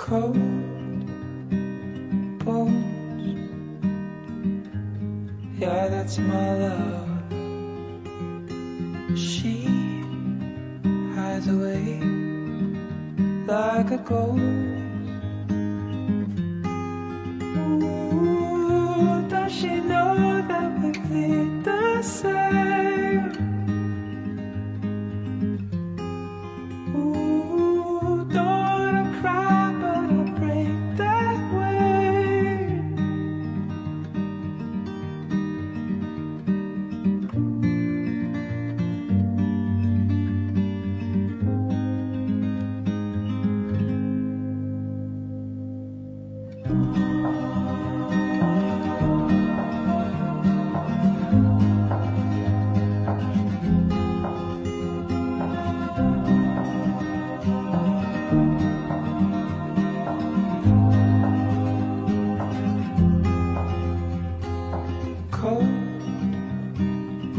cold bones. Yeah, that's my love. She hides away like a ghost. Ooh, does she know that we bleed the same? Ooh, don't wanna cry, but I'll break that way. Cold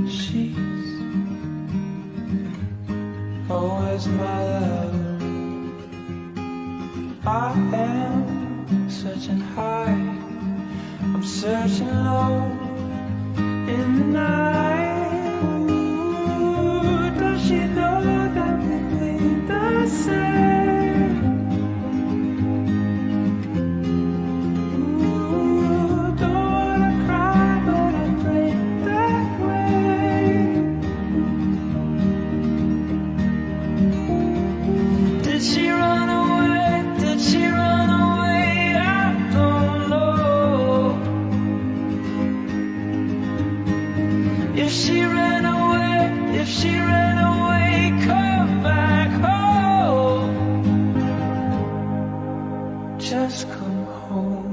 sheets, always my love. I am searching high, I'm searching low in the night. Ooh, does she know that we bleed the same? Ooh, don't wanna cry, but I break that way. Did she run away? Did she run away? I don't know. If she ran away, if she ran away, come back home. Just come home.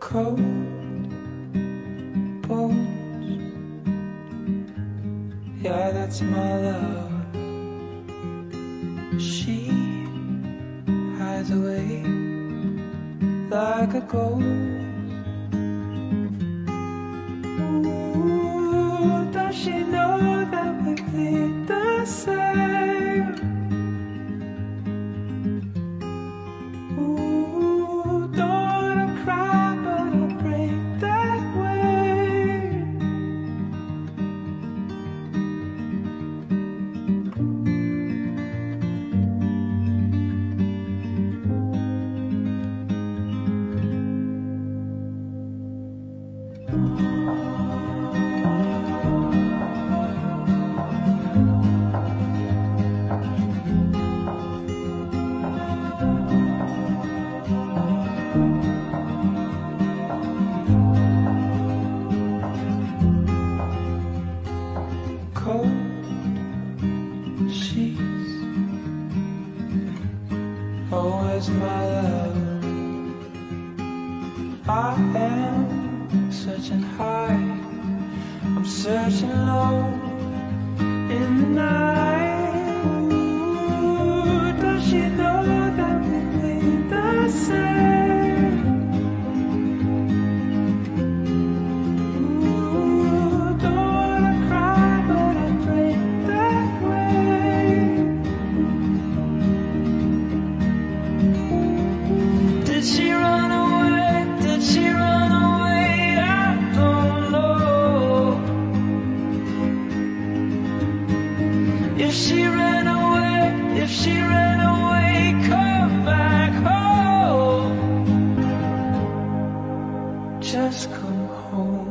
cold bones. Yeah, that's my love. She hides away like a ghost. Ooh, does she know that we bleed the same? Ooh, don't wanna cry, but I'll break that way. Cold sheets, oh, where's my love? I am searching high, I'm searching low in the night. Ooh, does she know that we bleed the same? Ooh, don't wanna cry, but I break that way. Did she run away? Did she run away? I don't know. If she ran away, if she ran away, come back home. Just come home.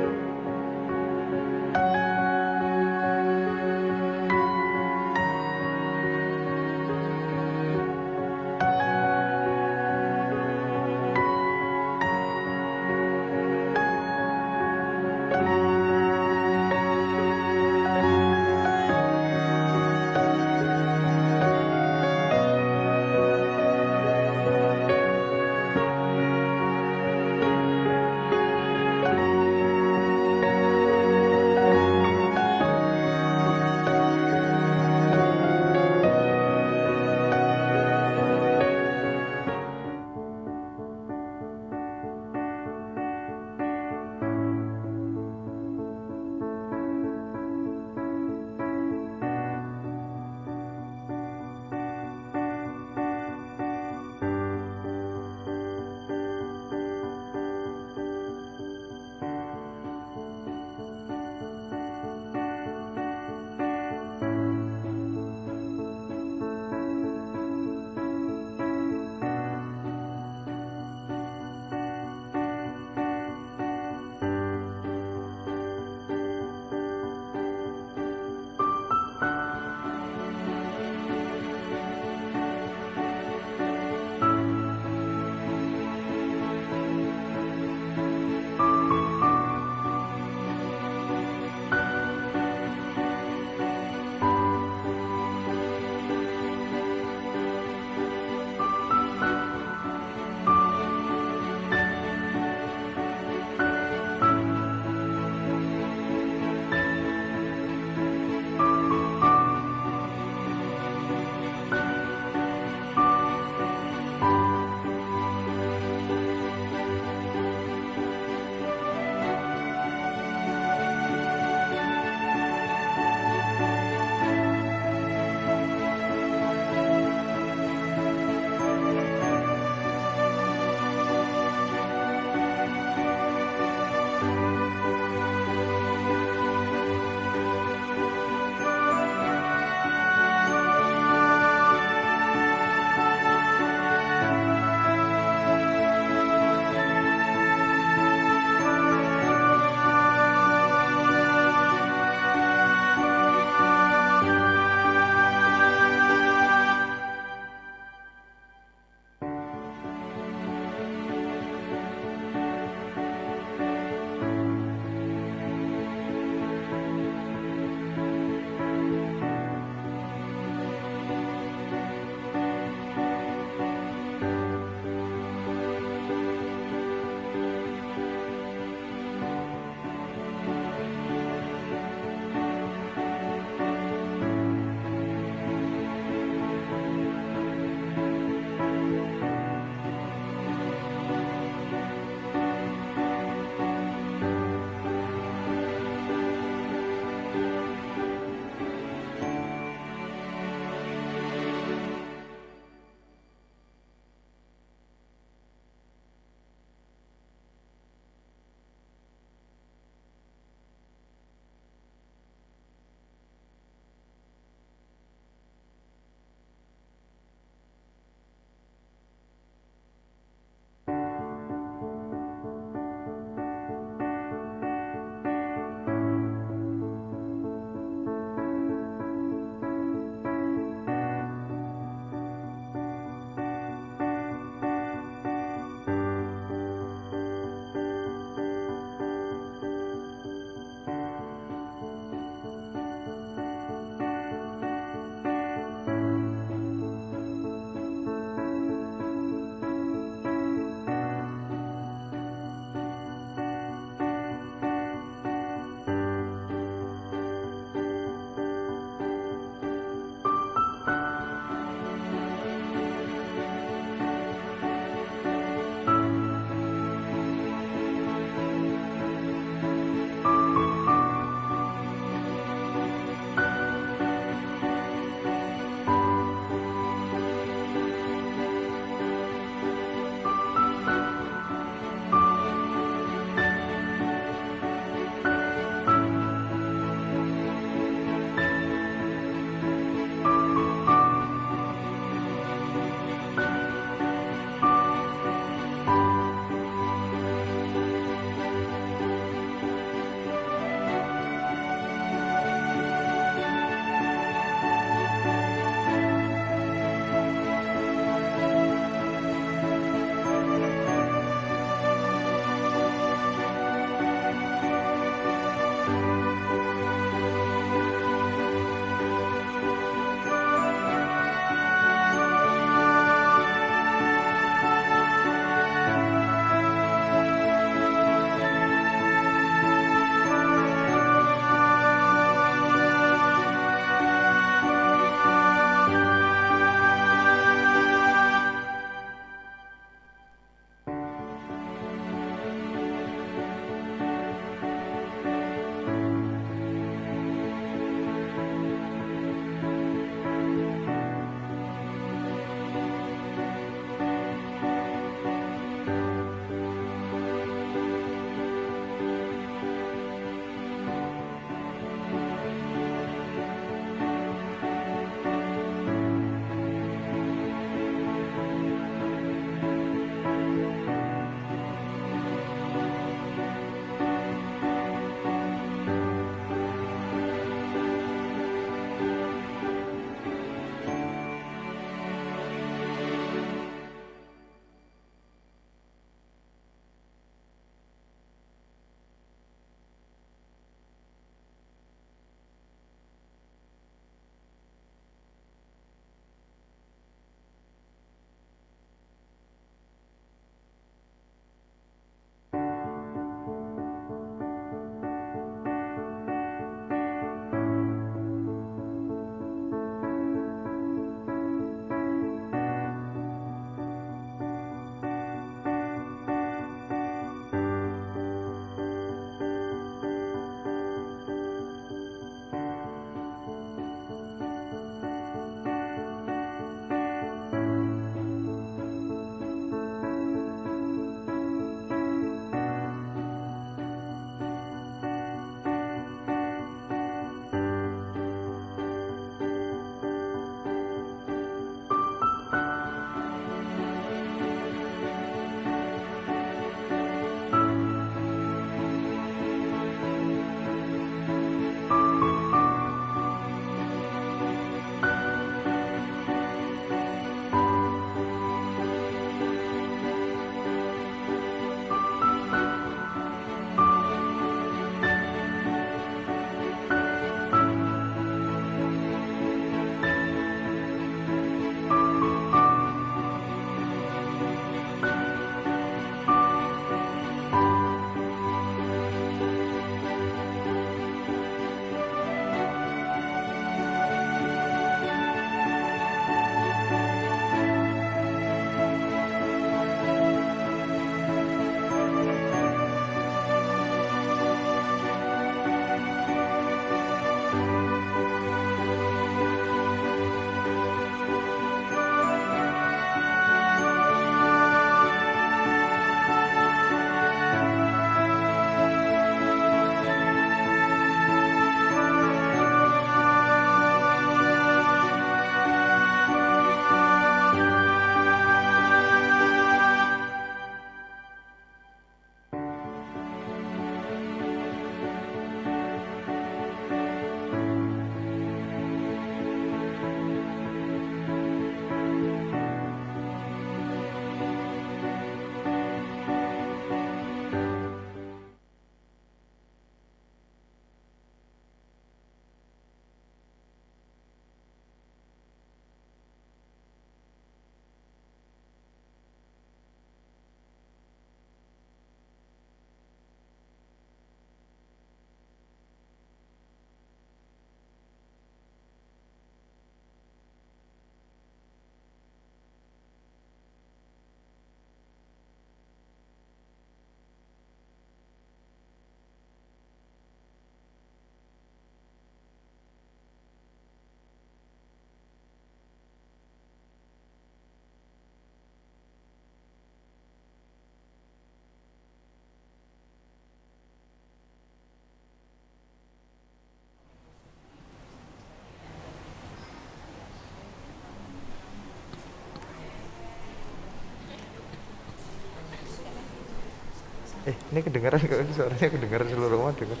Ini kedengaran kok, ini suaranya kedengaran seluruh rumah dengar.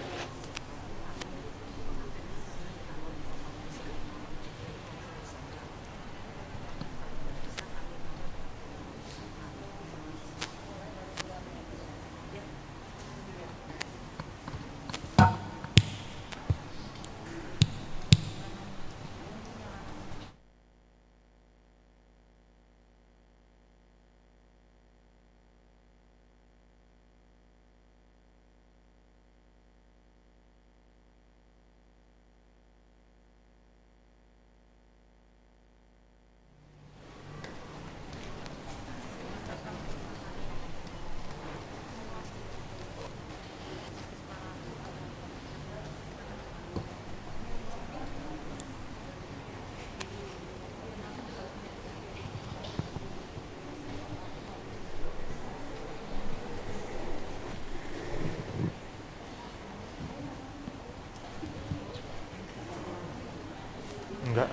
Enggak.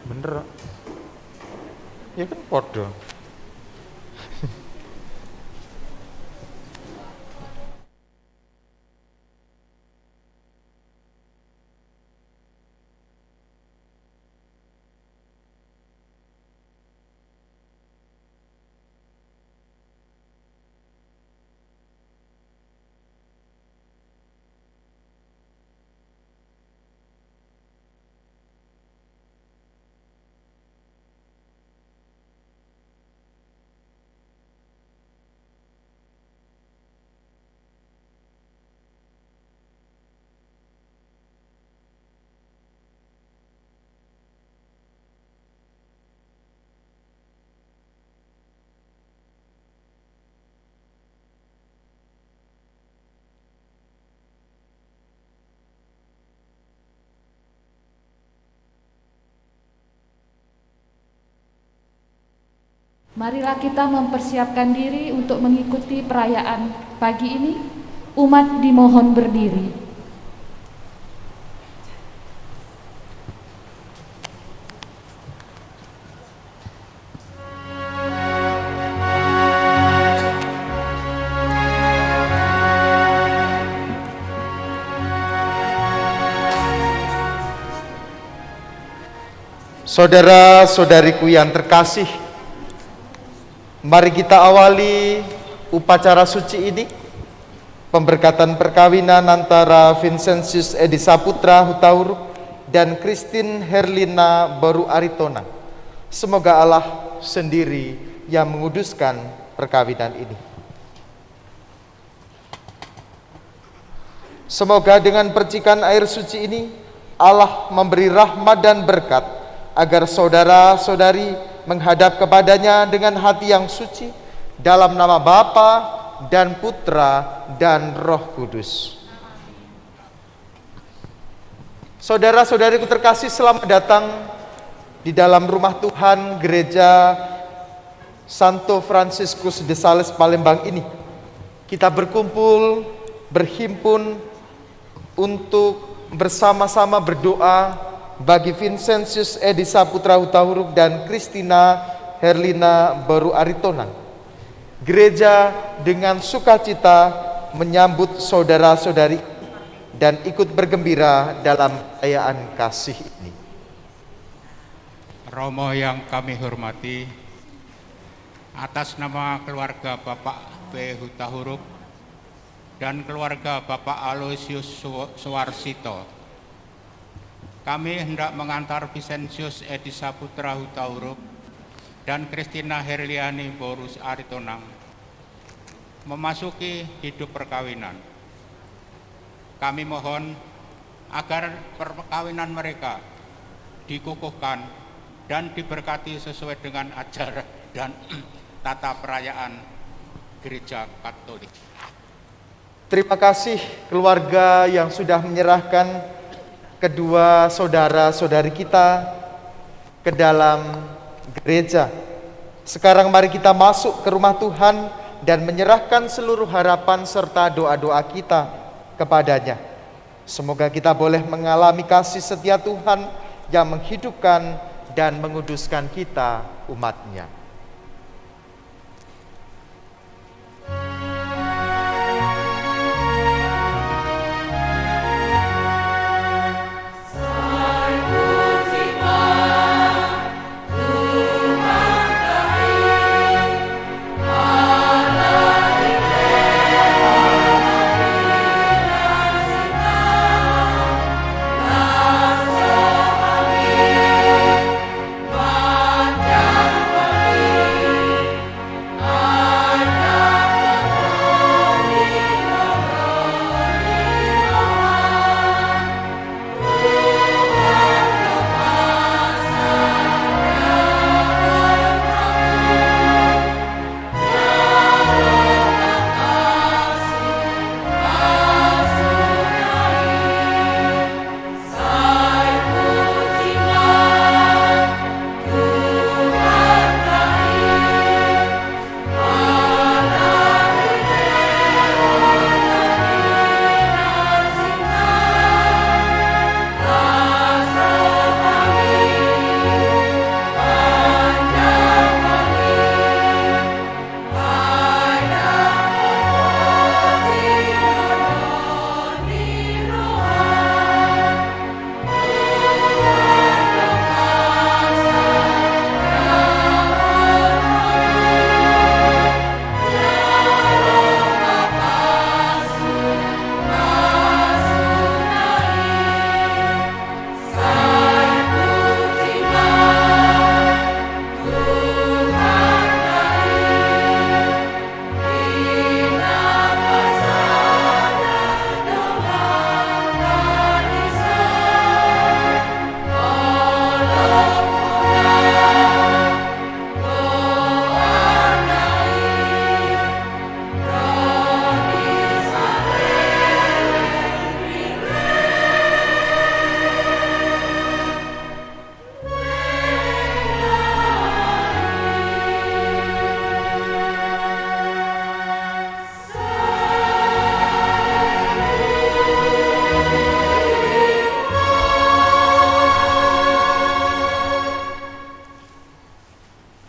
Bener. Ya kan podo. Marilah kita mempersiapkan diri untuk mengikuti perayaan pagi ini. Umat dimohon berdiri. Saudara-saudariku yang terkasih, mari kita awali upacara suci ini, pemberkatan perkawinan antara Vincentius Edi Saputra Hutauruk dan Christine Herlina Boru Aritonang. Semoga Allah sendiri yang menguduskan perkawinan ini. Semoga dengan percikan air suci ini Allah memberi rahmat dan berkat agar saudara-saudari menghadap kepadanya dengan hati yang suci dalam nama Bapa dan Putra dan Roh Kudus. Saudara-saudariku terkasih, selamat datang di dalam rumah Tuhan Gereja Santo Franciscus de Sales Palembang ini. Kita berkumpul, berhimpun untuk bersama-sama berdoa bagi Vincentius Edi Saputra Hutauruk dan Christina Herlina Boru Aritonang. Gereja dengan sukacita menyambut saudara-saudari dan ikut bergembira dalam perayaan kasih ini. Romo yang kami hormati, atas nama keluarga Bapak P. Hutauruk dan keluarga Bapak Aloysius Suwarsito, kami hendak mengantar Vincentius Edi Saputra Hutauruk dan Christina Herliani Borus Aritonang memasuki hidup perkawinan. Kami mohon agar perkawinan mereka dikukuhkan dan diberkati sesuai dengan ajaran dan tata perayaan Gereja Katolik. Terima kasih keluarga yang sudah menyerahkan kedua saudara-saudari kita ke dalam gereja. Sekarang mari kita masuk ke rumah Tuhan dan menyerahkan seluruh harapan serta doa-doa kita kepadanya. Semoga kita boleh mengalami kasih setia Tuhan yang menghidupkan dan menguduskan kita, umatnya.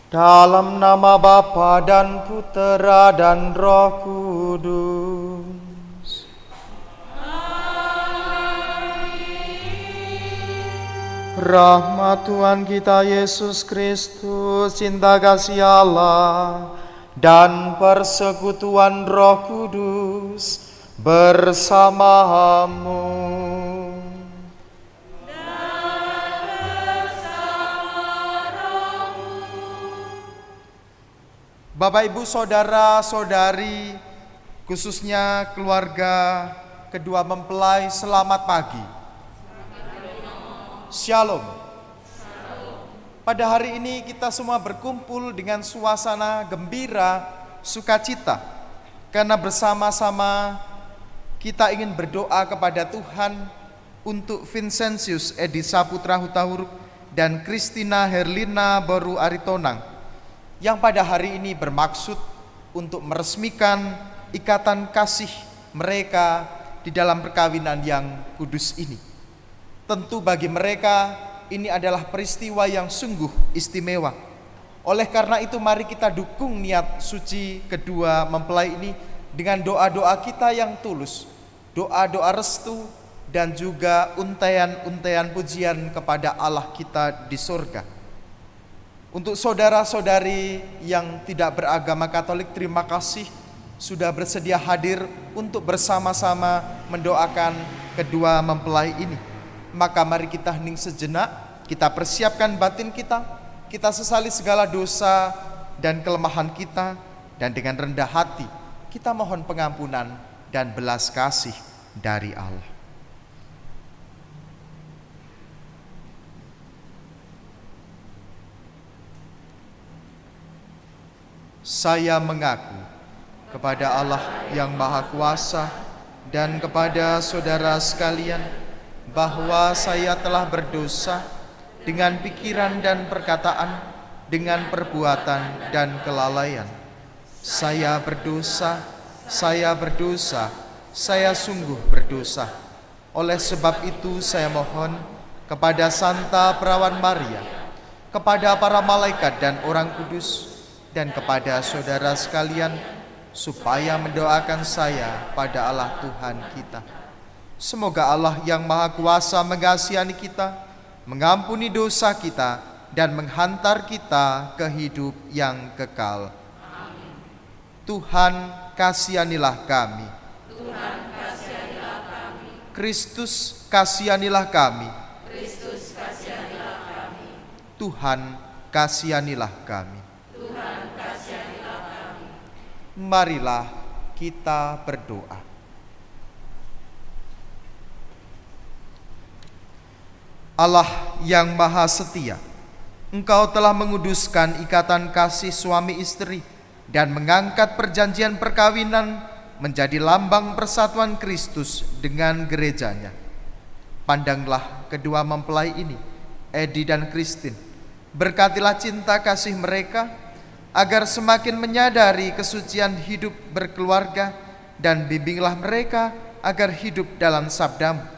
Dalam nama Bapa dan Putera dan Roh Kudus. Rahmat Tuhan kita Yesus Kristus, cinta kasih Allah, dan persekutuan Roh Kudus bersamamu. Bapak, Ibu, Saudara-saudari, khususnya keluarga kedua mempelai, selamat pagi. Shalom. Pada hari ini kita semua berkumpul dengan suasana gembira, sukacita, karena bersama-sama kita ingin berdoa kepada Tuhan untuk Vincentius Edi Saputra Hutahuruk dan Christina Herlina Boru Aritonang, yang pada hari ini bermaksud untuk meresmikan ikatan kasih mereka di dalam perkawinan yang kudus ini. Tentu bagi mereka ini adalah peristiwa yang sungguh istimewa. Oleh karena itu mari kita dukung niat suci kedua mempelai ini dengan doa-doa kita yang tulus, doa-doa restu, dan juga untaian-untaian pujian kepada Allah kita di surga. Untuk saudara-saudari yang tidak beragama Katolik, terima kasih sudah bersedia hadir untuk bersama-sama mendoakan kedua mempelai ini. Maka mari kita hening sejenak, kita persiapkan batin kita, kita sesali segala dosa dan kelemahan kita, dan dengan rendah hati kita mohon pengampunan dan belas kasih dari Allah. Saya mengaku kepada Allah yang Maha Kuasa dan kepada saudara sekalian bahwa saya telah berdosa dengan pikiran dan perkataan, dengan perbuatan dan kelalaian. Saya berdosa, saya sungguh berdosa. Oleh sebab itu saya mohon kepada Santa Perawan Maria, kepada para malaikat dan orang kudus, dan kepada saudara sekalian, supaya mendoakan saya pada Allah Tuhan kita. Semoga Allah yang Maha Kuasa mengasihani kita, mengampuni dosa kita, dan menghantar kita ke hidup yang kekal. Amin. Tuhan kasihanilah kami. Tuhan kasihanilah kami. Kristus kasihanilah kami. Kristus kasihanilah kami. Tuhan kasihanilah kami. Tuhan kasihanilah kami. Marilah kita berdoa. Allah yang Maha Setia, Engkau telah menguduskan ikatan kasih suami istri dan mengangkat perjanjian perkawinan menjadi lambang persatuan Kristus dengan gerejanya. Pandanglah kedua mempelai ini, Edi dan Christine. Berkatilah cinta kasih mereka, agar semakin menyadari kesucian hidup berkeluarga, dan bimbinglah mereka agar hidup dalam sabdamu.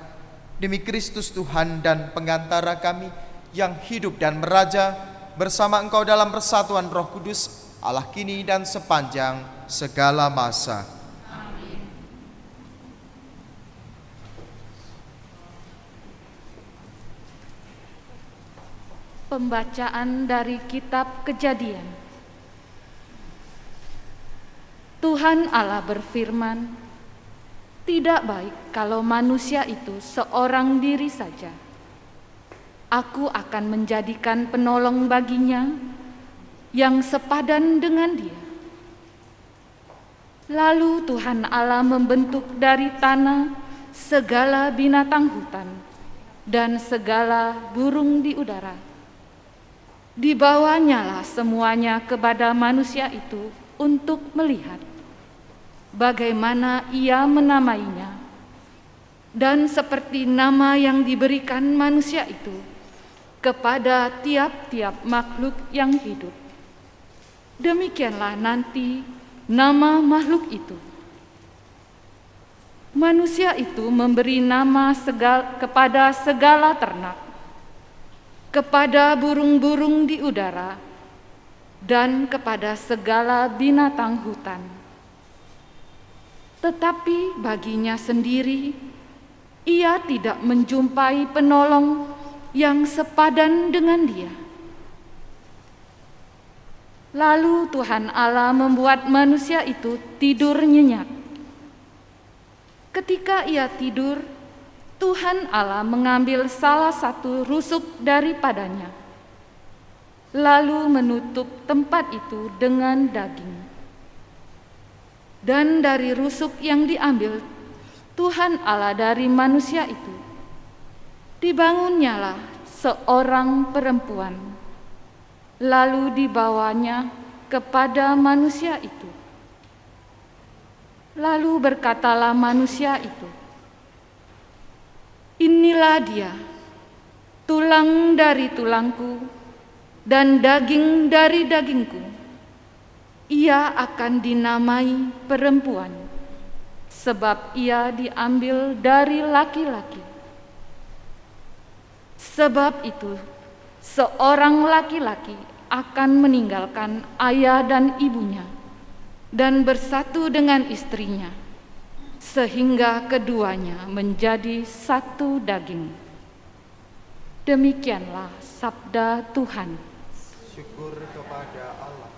Demi Kristus Tuhan dan pengantara kami, yang hidup dan meraja bersama Engkau dalam persatuan Roh Kudus, Allah kini dan sepanjang segala masa. Amin. Pembacaan dari Kitab Kejadian. Tuhan Allah berfirman, "Tidak baik kalau manusia itu seorang diri saja. Aku akan menjadikan penolong baginya yang sepadan dengan dia." Lalu Tuhan Allah membentuk dari tanah segala binatang hutan dan segala burung di udara. Dibawanyalah semuanya kepada manusia itu untuk melihat bagaimana ia menamainya. Dan seperti nama yang diberikan manusia itu kepada tiap-tiap makhluk yang hidup, demikianlah nanti nama makhluk itu. Manusia itu memberi nama kepada segala ternak, kepada burung-burung di udara, dan kepada segala binatang hutan. Tetapi baginya sendiri, ia tidak menjumpai penolong yang sepadan dengan dia. Lalu Tuhan Allah membuat manusia itu tidur nyenyak. Ketika ia tidur, Tuhan Allah mengambil salah satu rusuk daripadanya, lalu menutup tempat itu dengan daging. Dan dari rusuk yang diambil Tuhan Allah dari manusia itu, dibangunnyalah seorang perempuan, lalu dibawanya kepada manusia itu. Lalu berkatalah manusia itu, "Inilah dia, tulang dari tulangku dan daging dari dagingku. Ia akan dinamai perempuan, sebab ia diambil dari laki-laki. Sebab itu, seorang laki-laki akan meninggalkan ayah dan ibunya dan bersatu dengan istrinya, sehingga keduanya menjadi satu daging." Demikianlah sabda Tuhan. Syukur kepada Allah.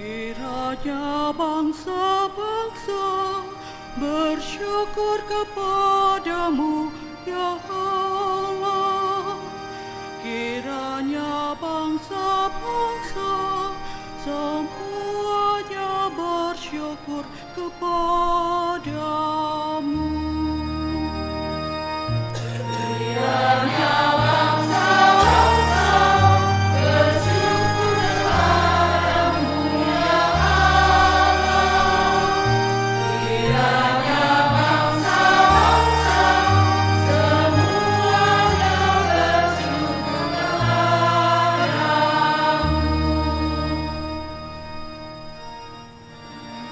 Kiranya bangsa-bangsa bersyukur kepadamu, ya Allah. Kiranya bangsa-bangsa semuanya bersyukur kepadamu.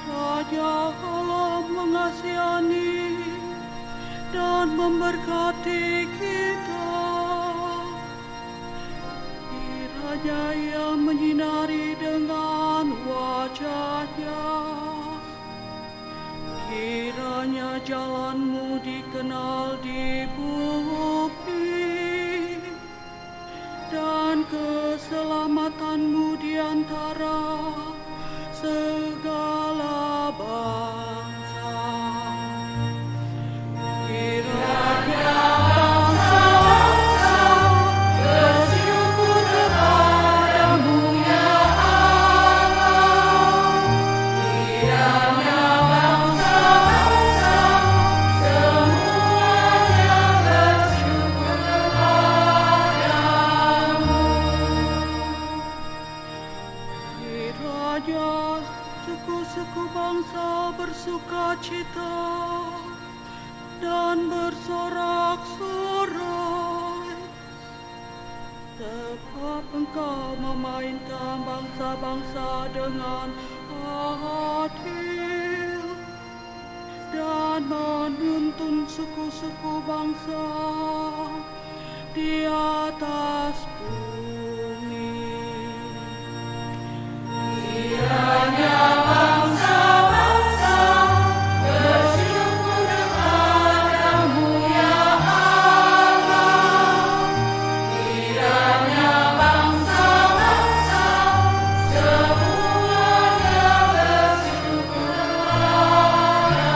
Raja Allah mengasihani dan memberkati kita. Kiranya Ia menyinari dengan wajah-Nya. Kiranya jalan-Mu dikenal di bumi, dan keselamatan-Mu di antara segala bangsa. Kiranya bangsa-bangsa bersyukur kepadamu, ya Allah. Kiranya bangsa-bangsa semuanya bersyukur kepadamu. Kiranya suku-suku bangsa bersukacita dan bersorak-sorai, sebab Engkau memainkan bangsa-bangsa dengan adil dan menuntun suku-suku bangsa di atas bumi. Kiranya bangsa-bangsa bersyukur kepadamu, ya Allah. Kiranya bangsa-bangsa semuanya bersyukur kepadamu.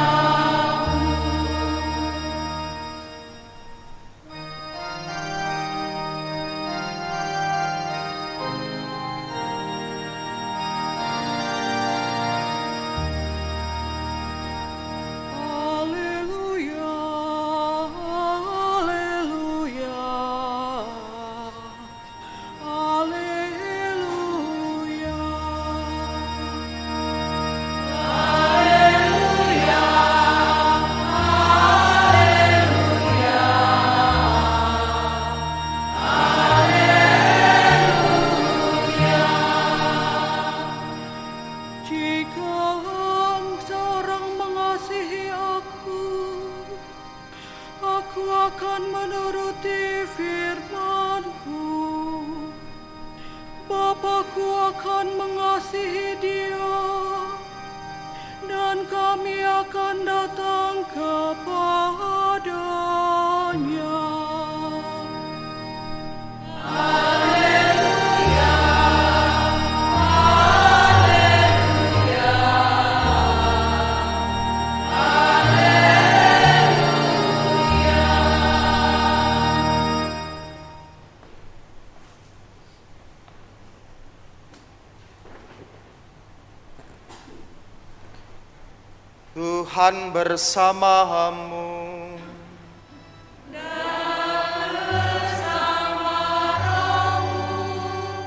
Tuhan bersamamu.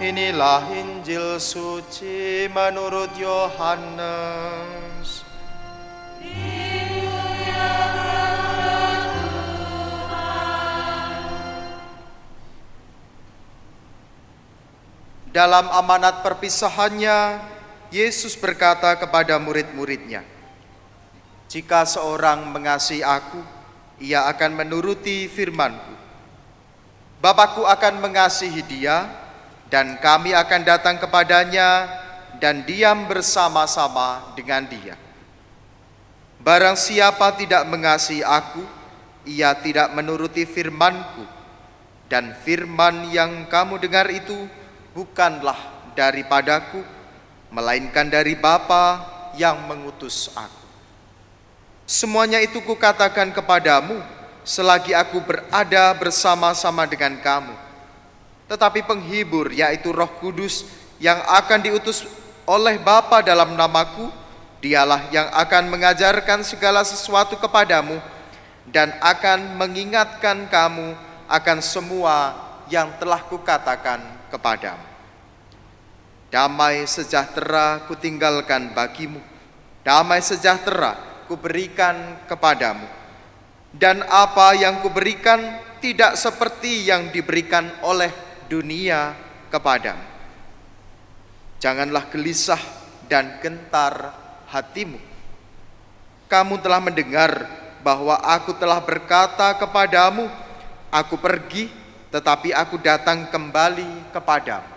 Inilah Injil suci menurut Yohanes. Dalam amanat perpisahannya, Yesus berkata kepada murid-muridnya, "Jika seorang mengasihi aku, ia akan menuruti firman-Ku. Bapakku akan mengasihi dia, dan kami akan datang kepadanya dan diam bersama-sama dengan dia. Barang siapa tidak mengasihi aku, ia tidak menuruti firman-Ku, dan firman yang kamu dengar itu bukanlah daripadaku, melainkan dari Bapa yang mengutus aku. Semuanya itu kukatakan kepadamu selagi aku berada bersama-sama dengan kamu. Tetapi penghibur, yaitu Roh Kudus yang akan diutus oleh Bapa dalam namaku, dialah yang akan mengajarkan segala sesuatu kepadamu dan akan mengingatkan kamu akan semua yang telah kukatakan kepadamu. Damai sejahtera kutinggalkan bagimu, damai sejahtera kuberikan kepadamu. Dan apa yang kuberikan tidak seperti yang diberikan oleh dunia kepadamu. Janganlah gelisah dan gentar hatimu. Kamu telah mendengar bahwa aku telah berkata kepadamu, aku pergi, tetapi aku datang kembali kepadamu.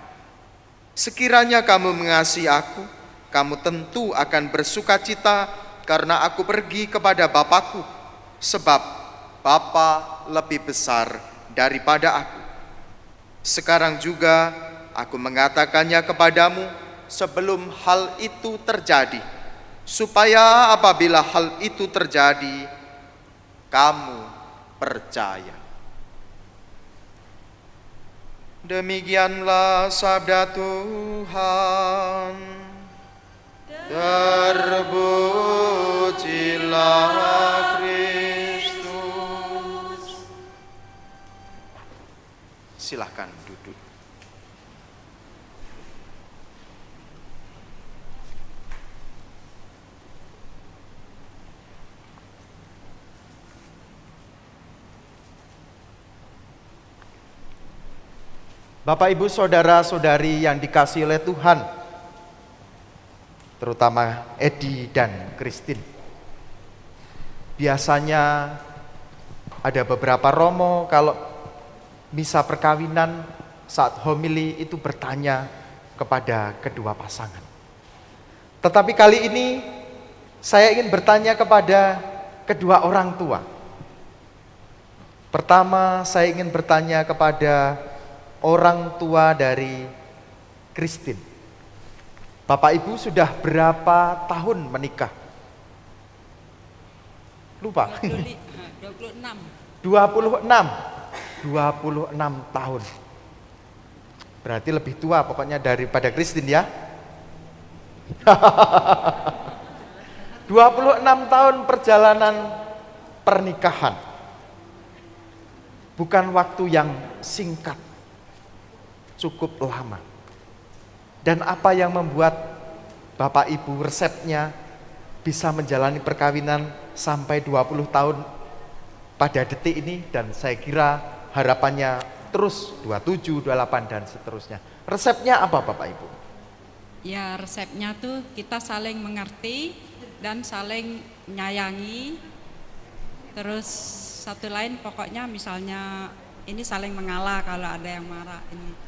Sekiranya kamu mengasihi aku, kamu tentu akan bersukacita karena aku pergi kepada Bapakku, sebab Bapa lebih besar daripada aku. Sekarang juga aku mengatakannya kepadamu sebelum hal itu terjadi, supaya apabila hal itu terjadi, kamu percaya. Demikianlah sabda Tuhan. Terpujilah Kristus. Silakan duduk. Bapak, Ibu, saudara-saudari yang dikasihi oleh Tuhan, terutama Edi dan Christine. Biasanya ada beberapa romo kalau misa perkawinan saat homili itu bertanya kepada kedua pasangan. Tetapi kali ini saya ingin bertanya kepada kedua orang tua. Pertama, saya ingin bertanya kepada orang tua dari Christine. Bapak Ibu sudah berapa tahun menikah? Lupa. 26 tahun. Berarti lebih tua pokoknya daripada Christine ya. 26 tahun perjalanan pernikahan. Bukan waktu yang singkat. Cukup lama. Dan apa yang membuat Bapak Ibu resepnya bisa menjalani perkawinan sampai 20 tahun pada detik ini, dan saya kira harapannya terus 27, 28 dan seterusnya. Resepnya apa Bapak Ibu? Ya, resepnya tuh kita saling mengerti dan saling menyayangi. Terus satu lain pokoknya misalnya ini saling mengalah kalau ada yang marah ini.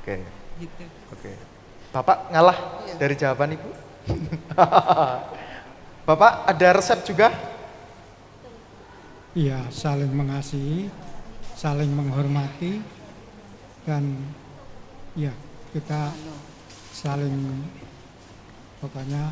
Oke. Gitu. Oke. Bapak ngalah dari jawaban Ibu? Bapak ada resep juga? Iya, saling mengasihi, saling menghormati, dan ya kita saling pokoknya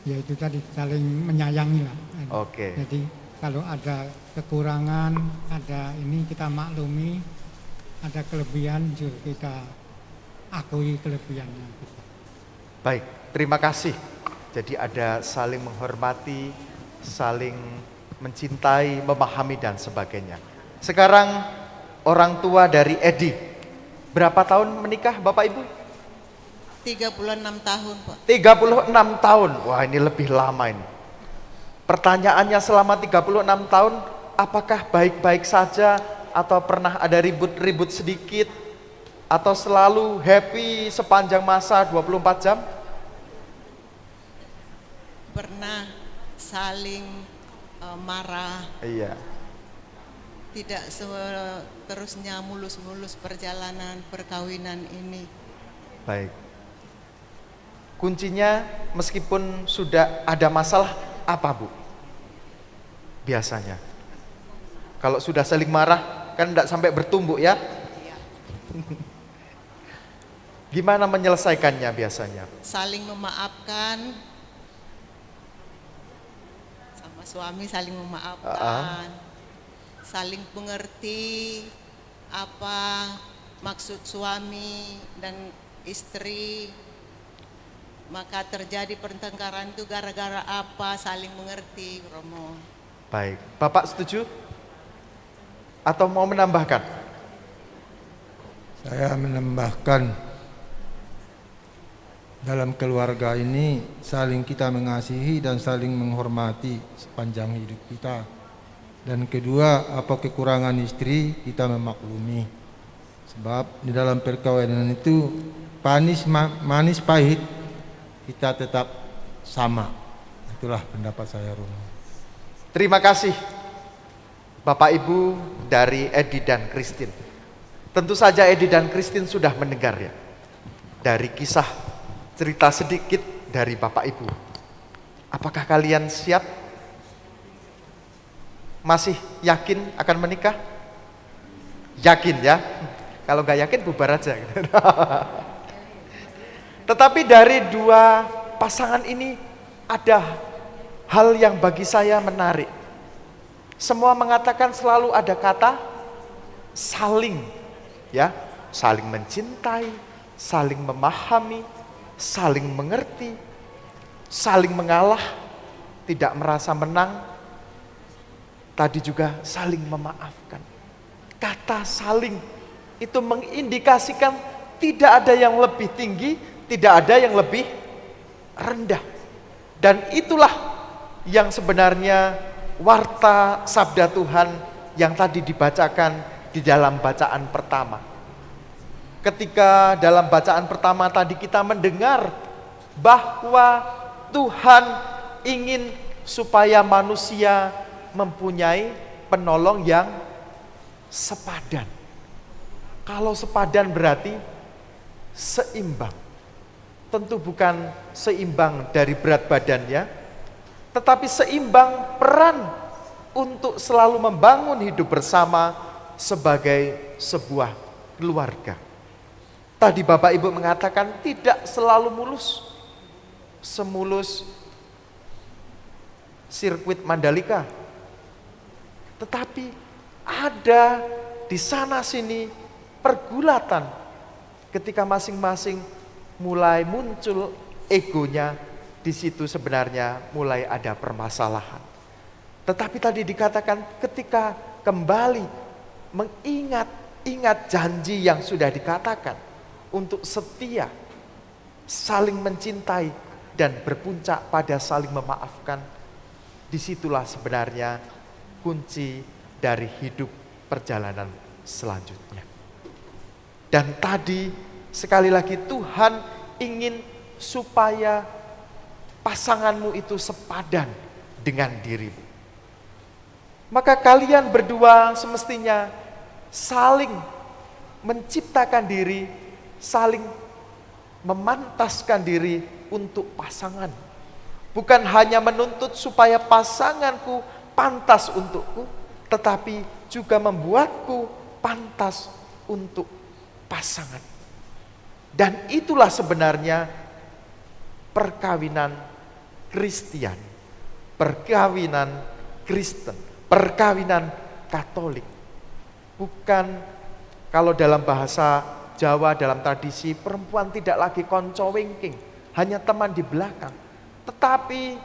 ya itu tadi saling menyayangi lah. Oke. Jadi kalau ada kekurangan, ada ini kita maklumi, ada kelebihan juga kita akui kelebihannya. Baik, terima kasih. Jadi ada saling menghormati, saling mencintai, memahami dan sebagainya. Sekarang orang tua dari Edi. Berapa tahun menikah Bapak Ibu? 36 tahun, Pak. 36 tahun. Wah, ini lebih lama ini. Pertanyaannya, selama 36 tahun apakah baik-baik saja atau pernah ada ribut-ribut sedikit atau selalu happy sepanjang masa 24 jam? Pernah saling marah, Iya. tidak seterusnya mulus-mulus perjalanan perkawinan ini. Baik. Kuncinya meskipun sudah ada masalah apa, Bu? Biasanya. Kalau sudah saling marah kan tidak sampai bertumbuk ya. Gimana menyelesaikannya biasanya? Saling memaafkan, sama suami saling memaafkan, saling mengerti apa maksud suami dan istri. Maka terjadi pertengkaran itu gara-gara apa, saling mengerti, Romo. Baik, Bapak setuju? Atau mau menambahkan? Saya menambahkan, dalam keluarga ini saling kita mengasihi dan saling menghormati sepanjang hidup kita. Dan kedua, apa kekurangan istri kita memaklumi. Sebab di dalam perkawinan itu manis pahit kita tetap sama. Itulah pendapat saya, Romo. Terima kasih Bapak Ibu dari Edi dan Christine. Tentu saja Edi dan Christine sudah mendengar ya, dari kisah cerita sedikit dari Bapak Ibu. Apakah kalian siap? Masih yakin akan menikah? Yakin ya? Kalau nggak yakin bubar aja. Tetapi dari dua pasangan ini ada hal yang bagi saya menarik. Semua mengatakan selalu ada kata saling, ya, saling mencintai, saling memahami, saling mengerti, saling mengalah, tidak merasa menang. Tadi juga saling memaafkan. Kata saling itu mengindikasikan tidak ada yang lebih tinggi, tidak ada yang lebih rendah. Dan itulah yang sebenarnya warta sabda Tuhan yang tadi dibacakan di dalam bacaan pertama. Ketika dalam bacaan pertama tadi kita mendengar bahwa Tuhan ingin supaya manusia mempunyai penolong yang sepadan. Kalau sepadan berarti seimbang. Tentu bukan seimbang dari berat badannya, tetapi seimbang peran untuk selalu membangun hidup bersama sebagai sebuah keluarga. Tadi Bapak Ibu mengatakan tidak selalu mulus, semulus sirkuit Mandalika, tetapi ada di sana sini pergulatan ketika masing-masing mulai muncul egonya. Di situ sebenarnya mulai ada permasalahan. Tetapi tadi dikatakan ketika kembali mengingat janji yang sudah dikatakan untuk setia, saling mencintai dan berpuncak pada saling memaafkan, disitulah sebenarnya kunci dari hidup perjalanan selanjutnya. Dan tadi sekali lagi Tuhan ingin supaya pasanganmu itu sepadan dengan dirimu. Maka kalian berdua semestinya saling menciptakan diri, saling memantaskan diri untuk pasangan. Bukan hanya menuntut supaya pasanganku pantas untukku, tetapi juga membuatku pantas untuk pasangan. Dan itulah sebenarnya perkawinan Kristian, perkawinan Kristen, perkawinan Katolik. Bukan kalau dalam bahasa Jawa, dalam tradisi, perempuan tidak lagi konco wingking, hanya teman di belakang, tetapi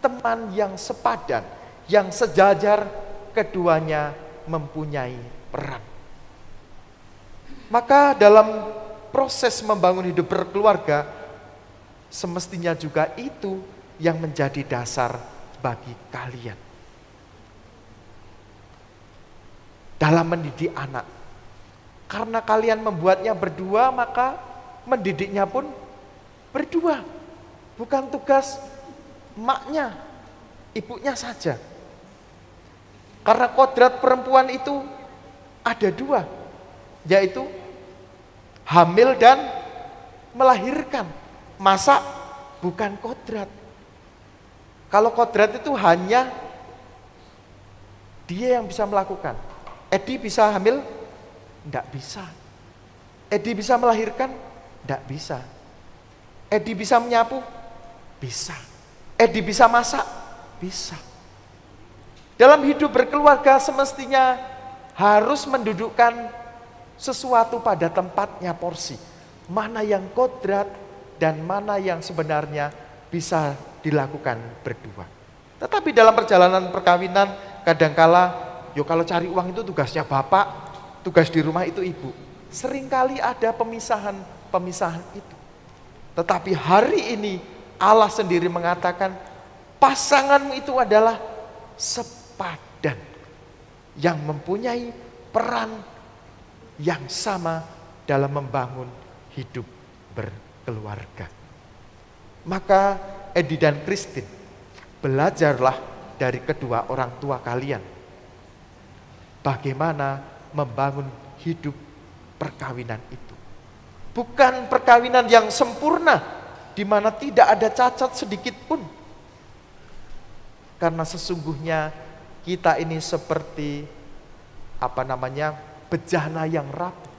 teman yang sepadan, yang sejajar, keduanya mempunyai peran. Maka dalam proses membangun hidup berkeluarga, semestinya juga itu yang menjadi dasar bagi kalian. Dalam mendidik anak, karena kalian membuatnya berdua, maka mendidiknya pun berdua. Bukan tugas maknya, ibunya saja. Karena kodrat perempuan itu ada dua, yaitu hamil dan melahirkan. Masa bukan kodrat? Kalau kodrat itu hanya dia yang bisa melakukan. Edi bisa hamil? Enggak bisa. Edi bisa melahirkan? Enggak bisa. Edi bisa menyapu? Bisa. Edi bisa masak? Bisa. Dalam hidup berkeluarga semestinya harus mendudukkan sesuatu pada tempatnya porsi. Mana yang kodrat dan mana yang sebenarnya bisa dilakukan berdua. Tetapi dalam perjalanan perkawinan kadangkala, kalau cari uang itu tugasnya bapak, tugas di rumah itu ibu. Seringkali ada pemisahan itu. Tetapi hari ini Allah sendiri mengatakan pasanganmu itu adalah sepadan, yang mempunyai peran yang sama dalam membangun hidup berkeluarga. Maka Edi dan Christine, belajarlah dari kedua orang tua kalian bagaimana membangun hidup perkawinan itu. Bukan perkawinan yang sempurna, di mana tidak ada cacat sedikit pun. Karena sesungguhnya kita ini seperti bejana yang rapuh.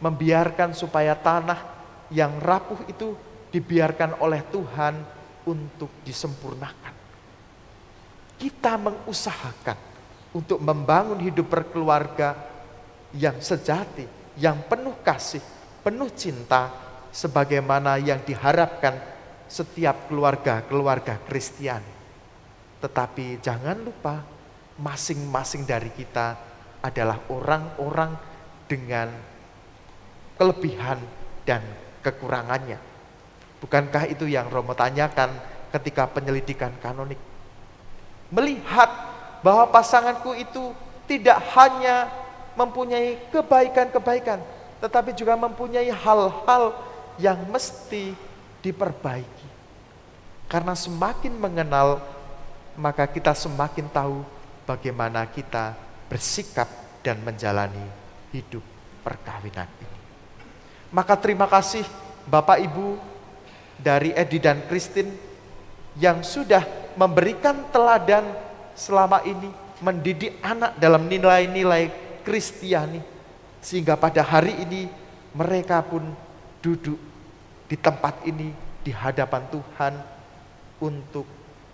Membiarkan supaya tanah yang rapuh itu dibiarkan oleh Tuhan untuk disempurnakan. Kita mengusahakan untuk membangun hidup berkeluarga yang sejati, yang penuh kasih, penuh cinta, sebagaimana yang diharapkan setiap keluarga Kristiani. Tetapi jangan lupa, masing-masing dari kita adalah orang-orang dengan kelebihan dan kekurangannya. Bukankah itu yang Romo tanyakan ketika penyelidikan kanonik? Melihat bahwa pasanganku itu tidak hanya mempunyai kebaikan-kebaikan, tetapi juga mempunyai hal-hal yang mesti diperbaiki. Karena semakin mengenal, maka kita semakin tahu bagaimana kita bersikap dan menjalani hidup perkawinan ini. Maka terima kasih Bapak Ibu dari Edi dan Christine yang sudah memberikan teladan selama ini, mendidik anak dalam nilai-nilai Kristiani, sehingga pada hari ini mereka pun duduk di tempat ini di hadapan Tuhan untuk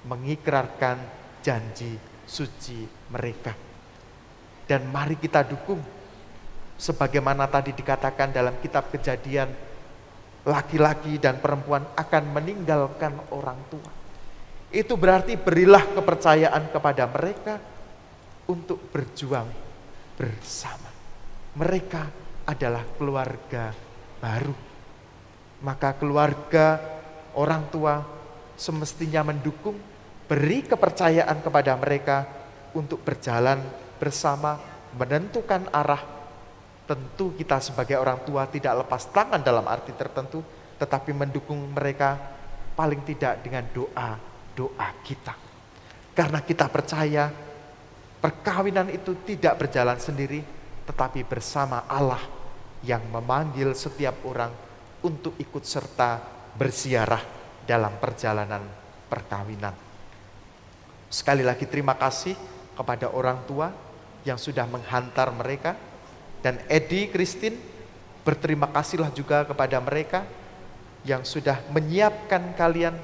mengikrarkan janji suci mereka. Dan mari kita dukung, sebagaimana tadi dikatakan dalam kitab Kejadian, laki-laki dan perempuan akan meninggalkan orang tua. Itu berarti berilah kepercayaan kepada mereka untuk berjuang bersama. Mereka adalah keluarga baru. Maka keluarga orang tua semestinya mendukung, beri kepercayaan kepada mereka untuk berjalan bersama, menentukan arah. Tentu kita sebagai orang tua tidak lepas tangan dalam arti tertentu, tetapi mendukung mereka paling tidak dengan doa kita. Karena kita percaya perkawinan itu tidak berjalan sendiri, tetapi bersama Allah yang memanggil setiap orang untuk ikut serta berziarah dalam perjalanan perkawinan. Sekali lagi terima kasih kepada orang tua yang sudah menghantar mereka, dan Edi, Christine, berterima kasihlah juga kepada mereka yang sudah menyiapkan kalian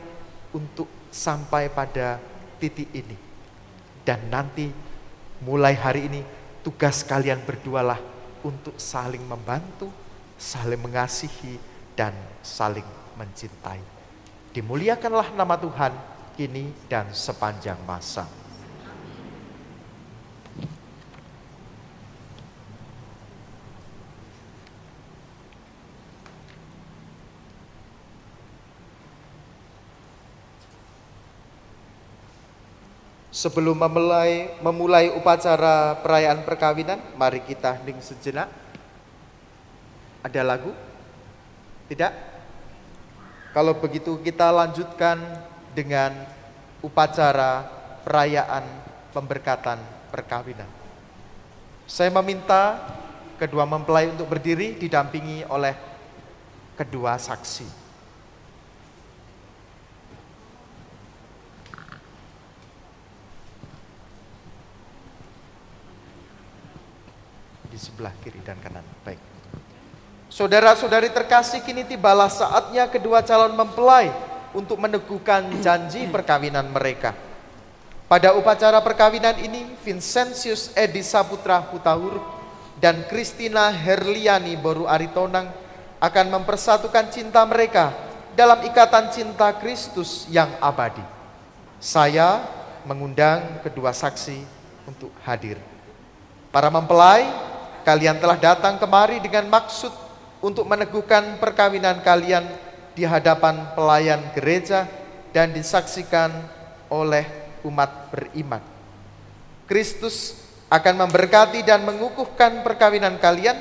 untuk sampai pada titik ini. Dan nanti mulai hari ini tugas kalian berdualah untuk saling membantu, saling mengasihi, dan saling mencintai. Dimuliakanlah nama Tuhan kini dan sepanjang masa. Sebelum memulai upacara perayaan perkawinan, mari kita hening sejenak. Ada lagu? Tidak? Kalau begitu kita lanjutkan dengan upacara perayaan pemberkatan perkawinan. Saya meminta kedua mempelai untuk berdiri didampingi oleh kedua saksi. Di sebelah kiri dan kanan. Baik. Saudara-saudari terkasih, kini tibalah saatnya kedua calon mempelai untuk meneguhkan janji perkawinan mereka. Pada upacara perkawinan ini, Vincentius Edi Saputra Hutahuruk dan Christina Herliani Boru Aritonang akan mempersatukan cinta mereka dalam ikatan cinta Kristus yang abadi. Saya mengundang kedua saksi untuk hadir. Para mempelai, kalian telah datang kemari dengan maksud untuk meneguhkan perkawinan kalian di hadapan pelayan gereja dan disaksikan oleh umat beriman. Kristus akan memberkati dan mengukuhkan perkawinan kalian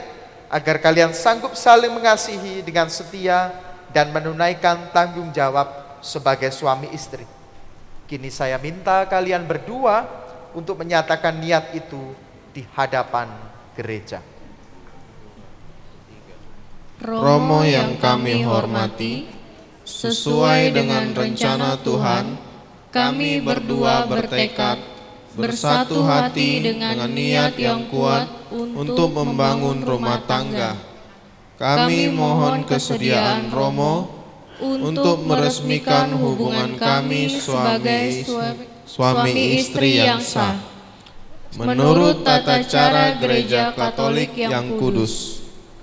agar kalian sanggup saling mengasihi dengan setia dan menunaikan tanggung jawab sebagai suami istri. Kini saya minta kalian berdua untuk menyatakan niat itu di hadapan gereja. Romo yang kami hormati, sesuai dengan rencana Tuhan, kami berdua bertekad bersatu hati dengan niat yang kuat untuk membangun rumah tangga. Kami mohon kesediaan Romo untuk meresmikan hubungan kami sebagai suami istri yang sah, menurut tata cara Gereja Katolik yang kudus.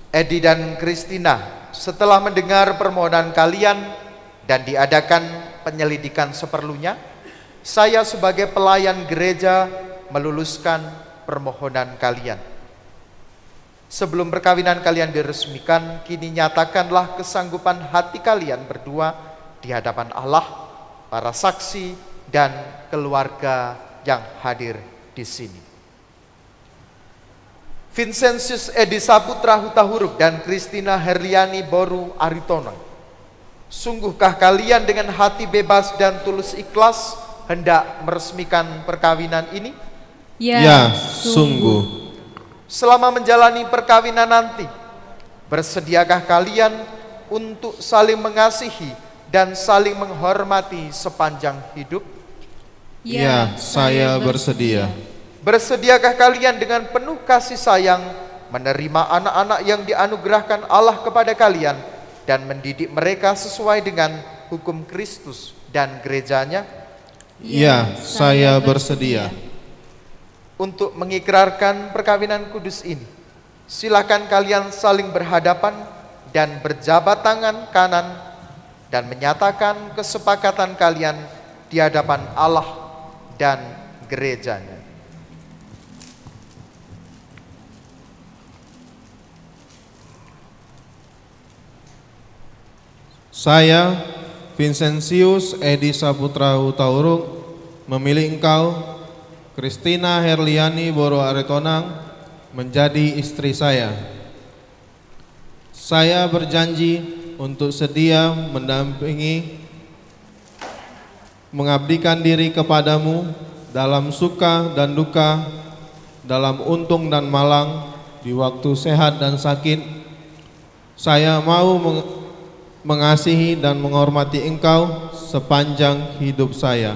Edi dan Christina, setelah mendengar permohonan kalian dan diadakan penyelidikan seperlunya, saya sebagai pelayan gereja meluluskan permohonan kalian. Sebelum perkawinan kalian diresmikan, kini nyatakanlah kesanggupan hati kalian berdua di hadapan Allah, para saksi, dan keluarga yang hadir di sini. Vincentius Edi Saputra Hutahuruk dan Christina Herliani Boru Aritonang, sungguhkah kalian dengan hati bebas dan tulus ikhlas hendak meresmikan perkawinan ini? Ya, sungguh. Selama menjalani perkawinan nanti, bersediakah kalian untuk saling mengasihi dan saling menghormati sepanjang hidup? Ya, saya bersedia. Bersediakah kalian dengan penuh kasih sayang menerima anak-anak yang dianugerahkan Allah kepada kalian dan mendidik mereka sesuai dengan hukum Kristus dan gerejanya? Ya, saya bersedia. Untuk mengikrarkan perkawinan kudus ini, silakan kalian saling berhadapan dan berjabat tangan kanan dan menyatakan kesepakatan kalian di hadapan Allah dan gerejanya. Saya, Vincentius Edi Saputra Hutahuruk, memilih engkau, Christina Herliani Boru Aritonang, menjadi istri saya. Saya berjanji untuk setia mendampingi, mengabdikan diri kepadamu dalam suka dan duka, dalam untung dan malang, di waktu sehat dan sakit. Saya mau mengasihi dan menghormati engkau sepanjang hidup saya.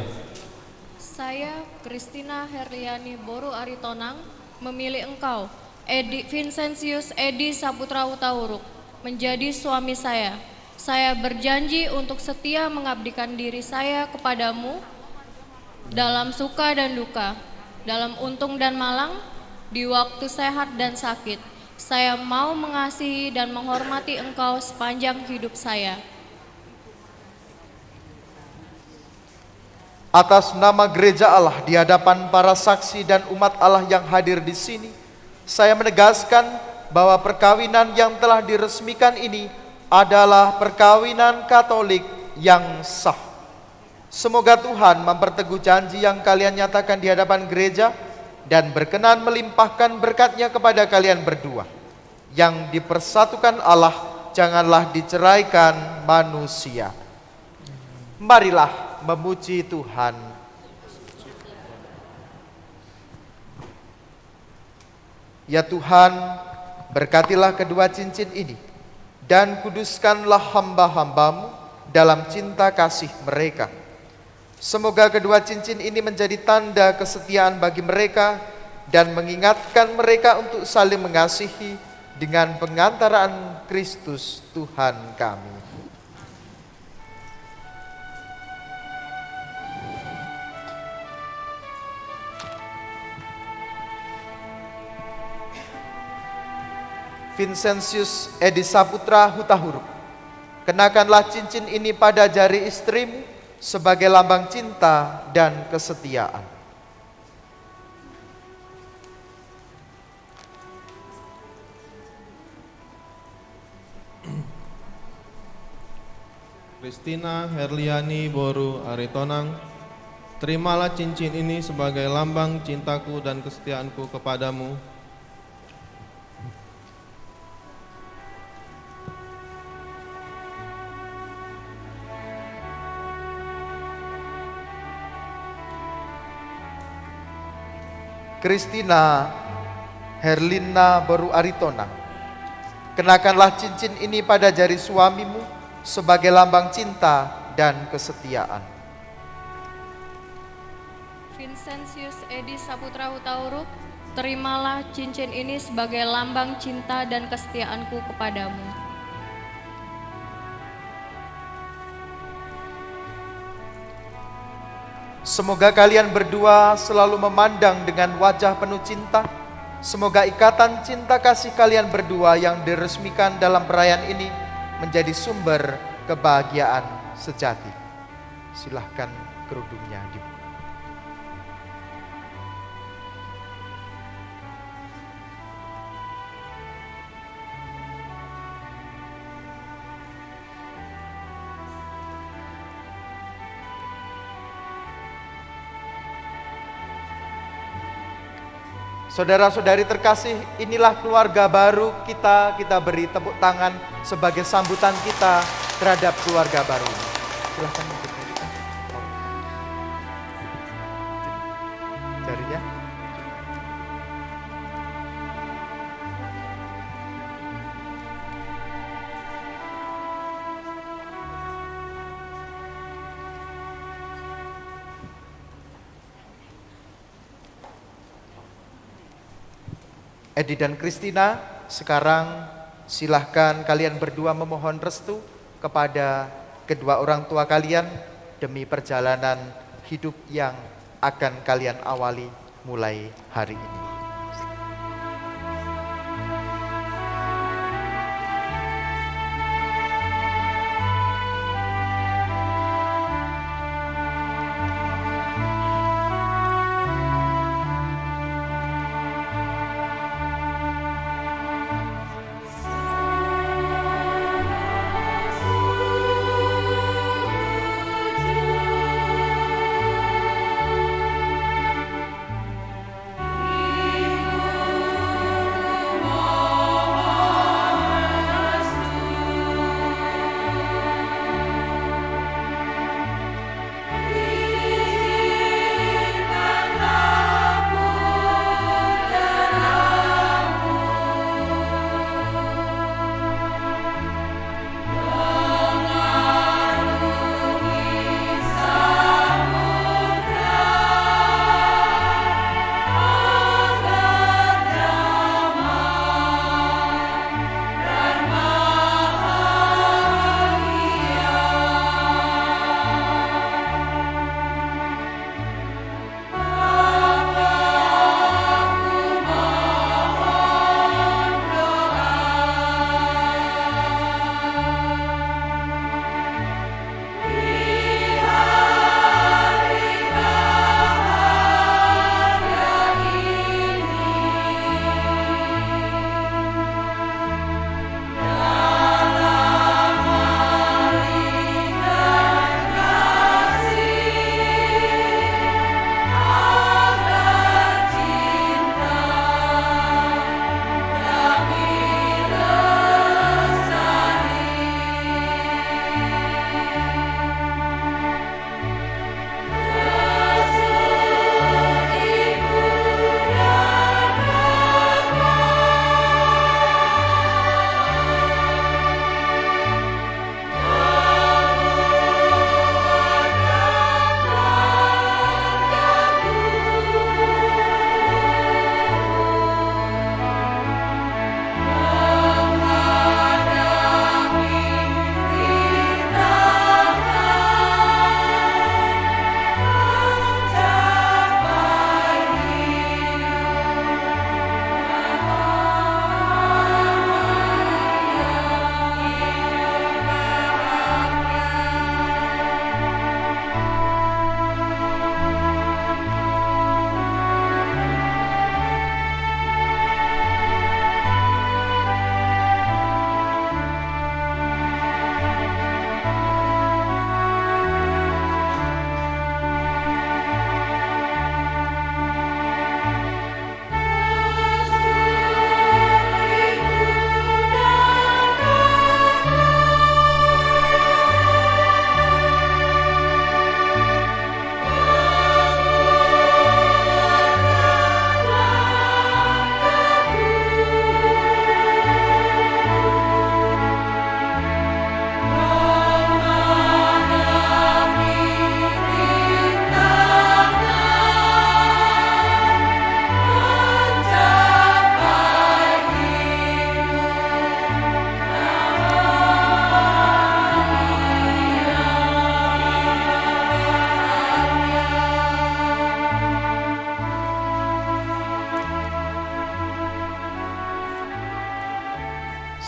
Saya, Christina Herliani Boru Aritonang, memilih engkau, Vincentius Edi Saputra Hutahuruk, menjadi suami saya. Saya berjanji untuk setia mengabdikan diri saya kepadamu dalam suka dan duka, dalam untung dan malang, di waktu sehat dan sakit. Saya mau mengasihi dan menghormati engkau sepanjang hidup saya. Atas nama gereja Allah di hadapan para saksi dan umat Allah yang hadir di sini, saya menegaskan bahwa perkawinan yang telah diresmikan ini adalah perkawinan Katolik yang sah. Semoga Tuhan memperteguh janji yang kalian nyatakan di hadapan gereja dan berkenan melimpahkan berkat-Nya kepada kalian berdua. Yang dipersatukan Allah janganlah diceraikan manusia. Marilah memuji Tuhan. Ya Tuhan, berkatilah kedua cincin ini dan kuduskanlah hamba-Hambamu dalam cinta kasih mereka. Semoga kedua cincin ini menjadi tanda kesetiaan bagi mereka dan mengingatkan mereka untuk saling mengasihi dengan pengantaraan Kristus Tuhan kami. Vincentius Edi Saputra Hutahuruk, kenakanlah cincin ini pada jari istrimu sebagai lambang cinta dan kesetiaan. Christina Herliani Boru Aritonang, terimalah cincin ini sebagai lambang cintaku dan kesetiaanku kepadamu. Christina Herlina Boru Aritonang, kenakanlah cincin ini pada jari suamimu sebagai lambang cinta dan kesetiaan. Vincentius Edi Saputra Hutauruk, terimalah cincin ini sebagai lambang cinta dan kesetiaanku kepadamu. Semoga kalian berdua selalu memandang dengan wajah penuh cinta. Semoga ikatan cinta kasih kalian berdua yang diresmikan dalam perayaan ini menjadi sumber kebahagiaan sejati. Silahkan kerudungnya dibuka. Saudara-saudari terkasih, inilah keluarga baru kita. Kita beri tepuk tangan sebagai sambutan kita terhadap keluarga baru ini. Silahkan berdiri. Jarinya. Edi dan Christina, sekarang silahkan kalian berdua memohon restu kepada kedua orang tua kalian demi perjalanan hidup yang akan kalian awali mulai hari ini. Di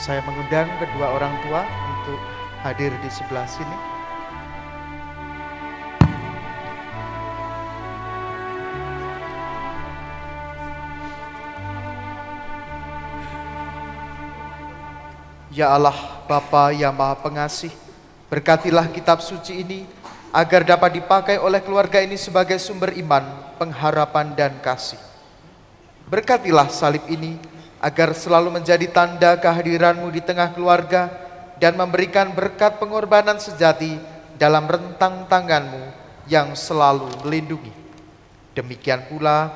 Saya mengundang kedua orang tua untuk hadir di sebelah sini. Ya Allah, Bapa yang Maha Pengasih, berkatilah kitab suci ini agar dapat dipakai oleh keluarga ini sebagai sumber iman, pengharapan, dan kasih. Berkatilah salib ini agar selalu menjadi tanda kehadiran-Mu di tengah keluarga dan memberikan berkat pengorbanan sejati dalam rentang tangan-Mu yang selalu melindungi. Demikian pula,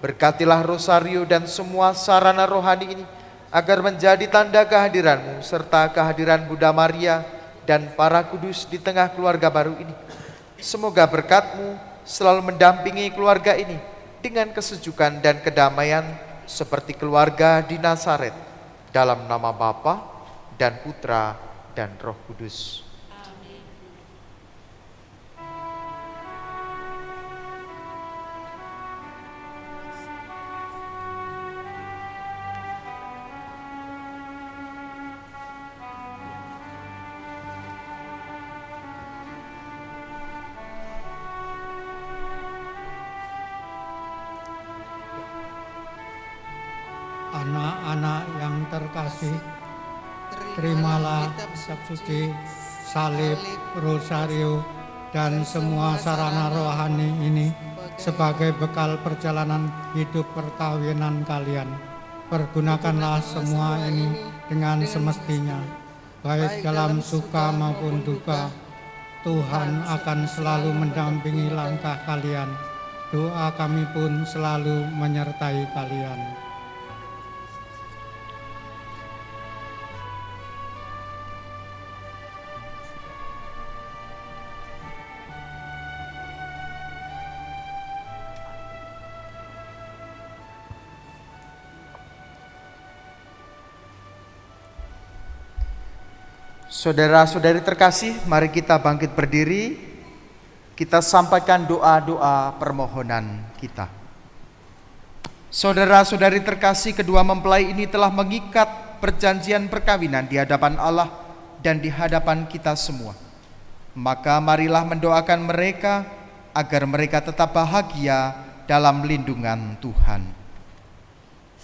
berkatilah rosario dan semua sarana rohani ini agar menjadi tanda kehadiran-Mu serta kehadiran Bunda Maria dan para kudus di tengah keluarga baru ini. Semoga berkat-Mu selalu mendampingi keluarga ini dengan kesejukan dan kedamaian seperti keluarga di Nazaret, dalam nama Bapa dan Putra dan Roh Kudus. Anak-anak yang terkasih, terimalah kitab suci, salib, rosario, dan semua sarana rohani ini sebagai bekal perjalanan hidup perkawinan kalian. Pergunakanlah semua ini dengan semestinya, baik dalam suka maupun duka. Tuhan akan selalu mendampingi langkah kalian. Doa kami pun selalu menyertai kalian. Saudara-saudari terkasih, mari kita bangkit berdiri. Kita sampaikan doa-doa permohonan kita. Saudara-saudari terkasih, kedua mempelai ini telah mengikat perjanjian perkawinan di hadapan Allah dan di hadapan kita semua. Maka marilah mendoakan mereka agar mereka tetap bahagia dalam lindungan Tuhan.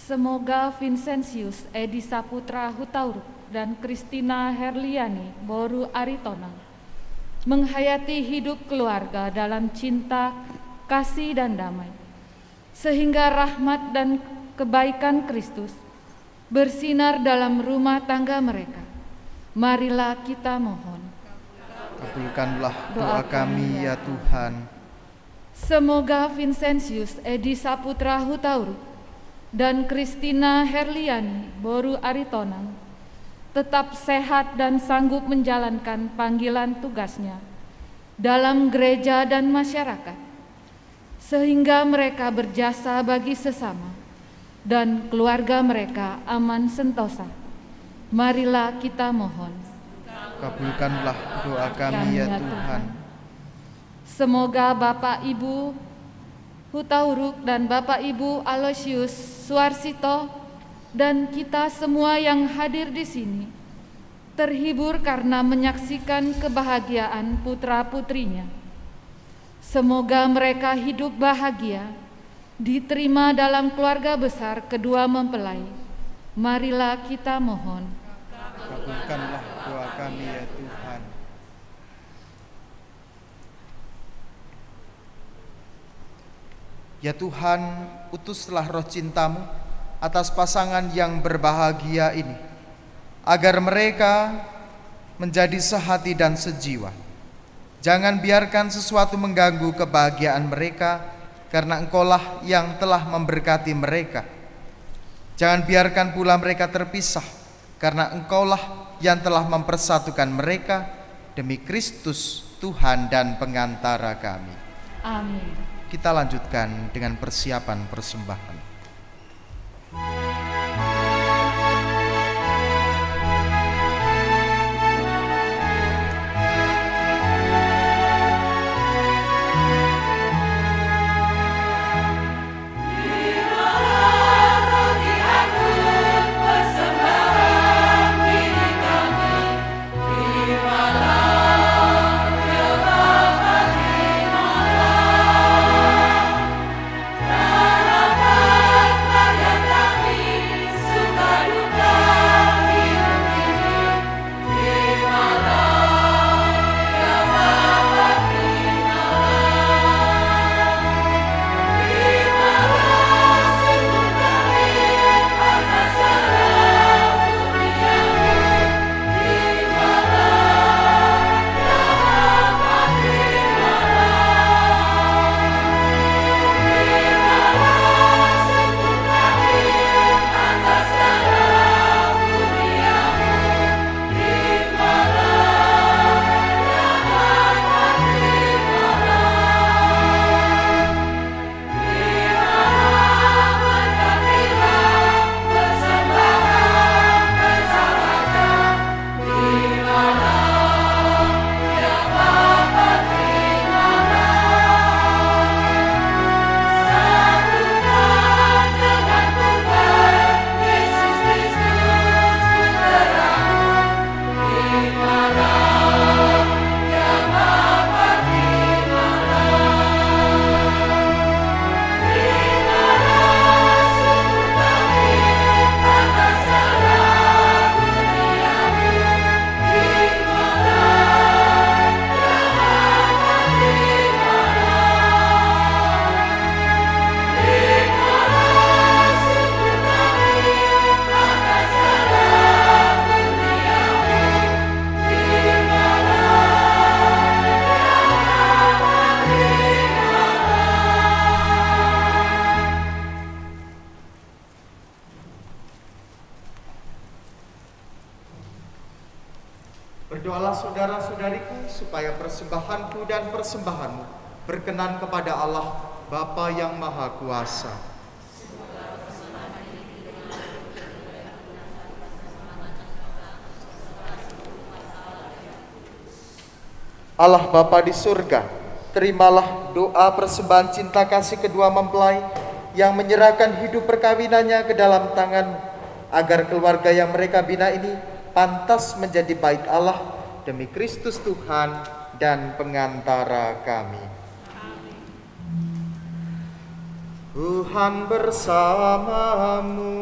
Semoga Vincentius Edi Saputra Hutauruk dan Christina Herliani Boru Aritonang menghayati hidup keluarga dalam cinta, kasih, dan damai, sehingga rahmat dan kebaikan Kristus bersinar dalam rumah tangga mereka. Marilah kita mohon. Kabulkanlah doa kami ya Tuhan. Semoga Vincentius Edi Saputra Hutauruk dan Christina Herliani Boru Aritonang tetap sehat dan sanggup menjalankan panggilan tugasnya dalam gereja dan masyarakat, sehingga mereka berjasa bagi sesama dan keluarga mereka aman sentosa. Marilah kita mohon. Kabulkanlah doa kami ya Tuhan. Semoga Bapak Ibu Hutauruk dan Bapak Ibu Aloysius Suarsito dan kita semua yang hadir di sini terhibur karena menyaksikan kebahagiaan putra-putrinya. Semoga mereka hidup bahagia, diterima dalam keluarga besar kedua mempelai. Marilah kita mohon. Kabulkanlah doa kami ya Tuhan. Ya Tuhan, utuslah roh cinta-Mu atas pasangan yang berbahagia ini, agar mereka menjadi sehati dan sejiwa. Jangan biarkan sesuatu mengganggu kebahagiaan mereka, karena Engkaulah yang telah memberkati mereka. Jangan biarkan pula mereka terpisah, karena Engkaulah yang telah mempersatukan mereka demi Kristus Tuhan dan pengantara kami. Amin. Kita lanjutkan dengan persiapan persembahan. Persembahan Berdoalah saudara-saudariku supaya persembahanku dan persembahanmu berkenan kepada Allah Bapa yang Maha Kuasa. Allah Bapa di surga, terimalah doa persembahan cinta kasih kedua mempelai yang menyerahkan hidup perkawinannya ke dalam tangan, agar keluarga yang mereka bina ini pantas menjadi bait Allah demi Kristus Tuhan dan pengantara kami. Tuhan bersamamu.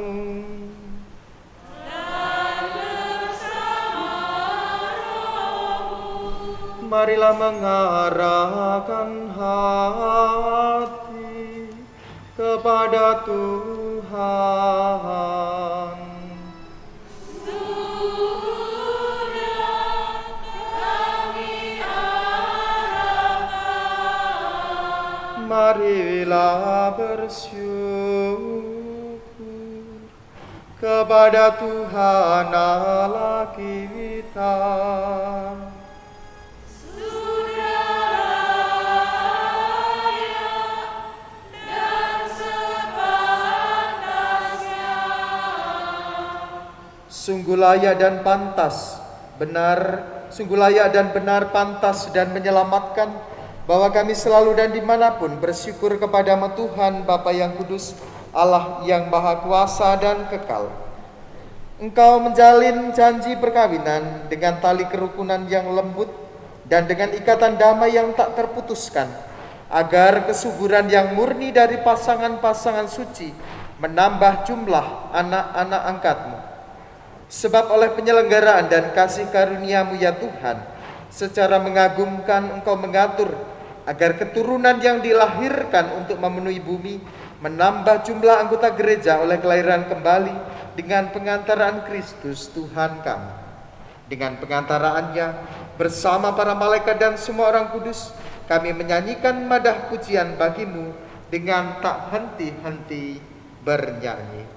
Marilah mengarahkan hati kepada Tuhan. Marilah bersyukur kepada Tuhan Allah kita. Sungguh layak dan pantas, pantas dan menyelamatkan bahwa kami selalu dan dimanapun bersyukur kepadamu Tuhan Bapa yang kudus, Allah yang Maha Kuasa dan kekal. Engkau menjalin janji perkawinan dengan tali kerukunan yang lembut dan dengan ikatan damai yang tak terputuskan, agar kesuburan yang murni dari pasangan-pasangan suci menambah jumlah anak-anak angkatmu. Sebab oleh penyelenggaraan dan kasih karunia-Mu ya Tuhan, secara mengagumkan Engkau mengatur agar keturunan yang dilahirkan untuk memenuhi bumi menambah jumlah anggota gereja oleh kelahiran kembali dengan pengantaraan Kristus Tuhan kami. Dengan pengantaraannya bersama para malaikat dan semua orang kudus, kami menyanyikan madah pujian bagi-Mu dengan tak henti-henti bernyanyi.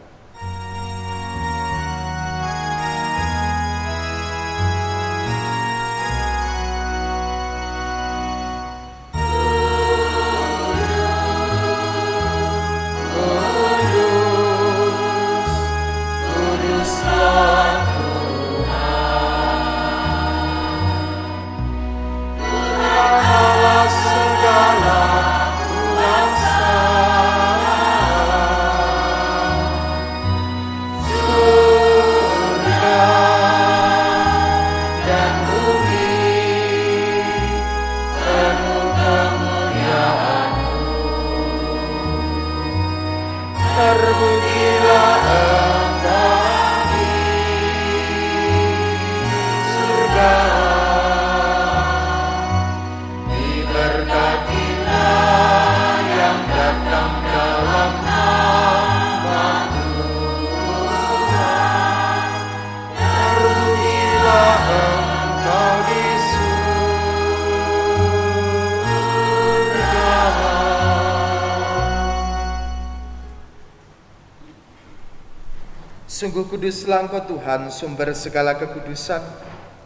Sungguh kuduslah Engkau Tuhan, sumber segala kekudusan,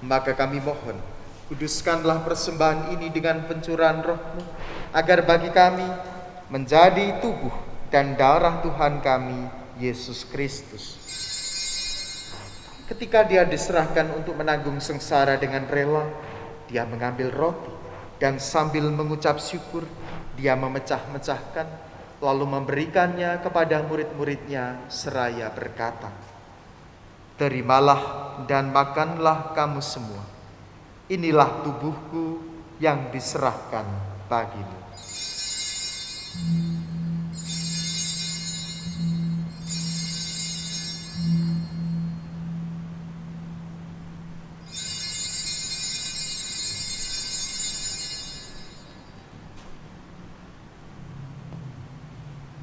maka kami mohon, kuduskanlah persembahan ini dengan pencurahan Roh-Mu, agar bagi kami menjadi tubuh dan darah Tuhan kami, Yesus Kristus. Ketika Dia diserahkan untuk menanggung sengsara dengan rela, Dia mengambil roti dan sambil mengucap syukur, Dia memecah-mecahkan, lalu memberikannya kepada murid-muridnya seraya berkata, "Terimalah dan makanlah kamu semua. Inilah tubuhku yang diserahkan bagimu."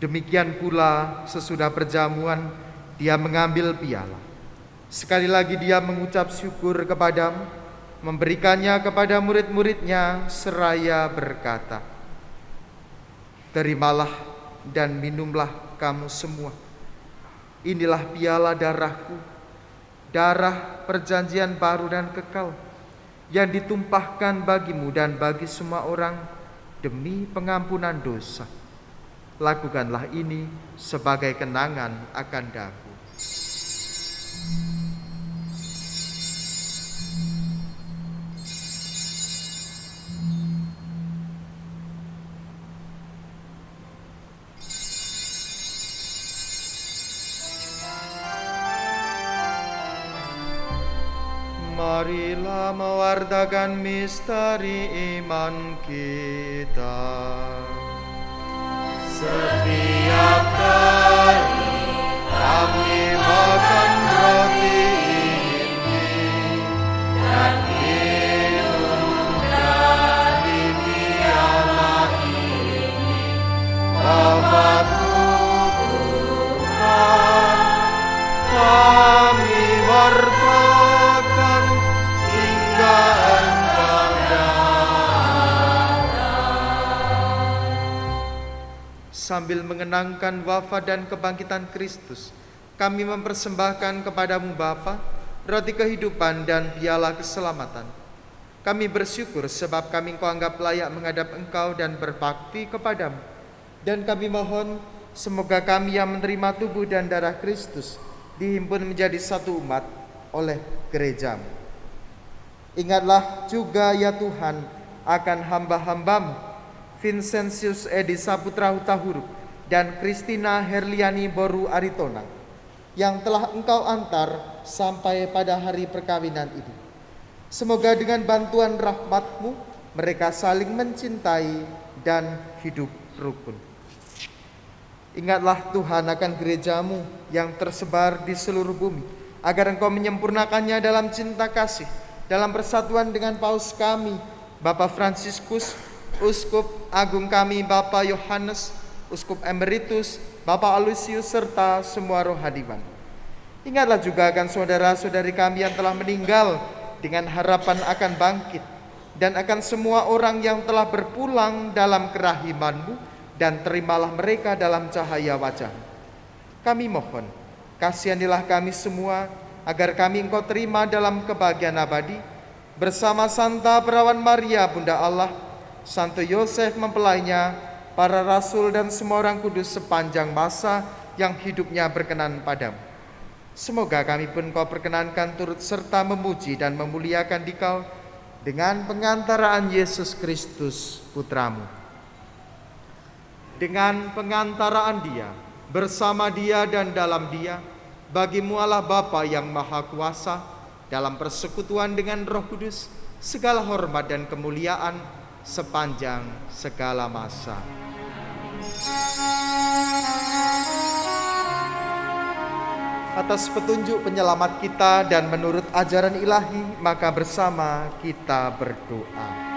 Demikian pula sesudah perjamuan, Dia mengambil piala. Sekali lagi Dia mengucap syukur kepadamu, memberikannya kepada murid-muridnya seraya berkata, "Terimalah dan minumlah kamu semua. Inilah piala darahku, darah perjanjian baru dan kekal, yang ditumpahkan bagimu dan bagi semua orang demi pengampunan dosa. Lakukanlah ini sebagai kenangan akan daku. Marilah mewartakan misteri iman kita. Setiap kali kami makan roti ini dan minum dari piala ini, Bapa-Ku Tuhan, kami wartakan hingga Engkau datang. Sambil mengenangkan wafat dan kebangkitan Kristus, kami mempersembahkan kepadamu Bapa, roti kehidupan dan piala keselamatan. Kami bersyukur sebab kami Engkau anggap layak menghadap Engkau dan berbakti kepadamu. Dan kami mohon semoga kami yang menerima tubuh dan darah Kristus dihimpun menjadi satu umat oleh gerejamu. Ingatlah juga ya Tuhan akan hamba-hambamu Vincentius Edi Saputra Hutahuruk dan Christina Herliani Boru Aritonang yang telah Engkau antar sampai pada hari perkawinan ini. Semoga dengan bantuan rahmat-Mu mereka saling mencintai dan hidup rukun. Ingatlah Tuhan akan gerejamu yang tersebar di seluruh bumi, agar Engkau menyempurnakannya dalam cinta kasih, dalam persatuan dengan Paus kami, Bapak Fransiskus, Uskup Agung kami, Bapak Yohanes, Uskup Emeritus, Bapak Aloysius, serta semua rohaniwan. Ingatlah juga akan saudara-saudari kami yang telah meninggal dengan harapan akan bangkit, dan akan semua orang yang telah berpulang dalam kerahiman-Mu, dan terimalah mereka dalam cahaya wajah. Kami mohon, kasihanilah kami semua, agar kami Engkau terima dalam kebahagiaan abadi, bersama Santa Perawan Maria, Bunda Allah, Santo Yosef mempelainya, para rasul dan semua orang kudus sepanjang masa yang hidupnya berkenan padamu. Semoga kami pun Kau perkenankan turut serta memuji dan memuliakan Dikau dengan pengantaraan Yesus Kristus Putramu. Dengan pengantaraan Dia, bersama Dia dan dalam Dia, bagimu Allah Bapa yang Maha Kuasa, dalam persekutuan dengan Roh Kudus, segala hormat dan kemuliaan sepanjang segala masa. Atas petunjuk penyelamat kita dan menurut ajaran ilahi, maka bersama kita berdoa.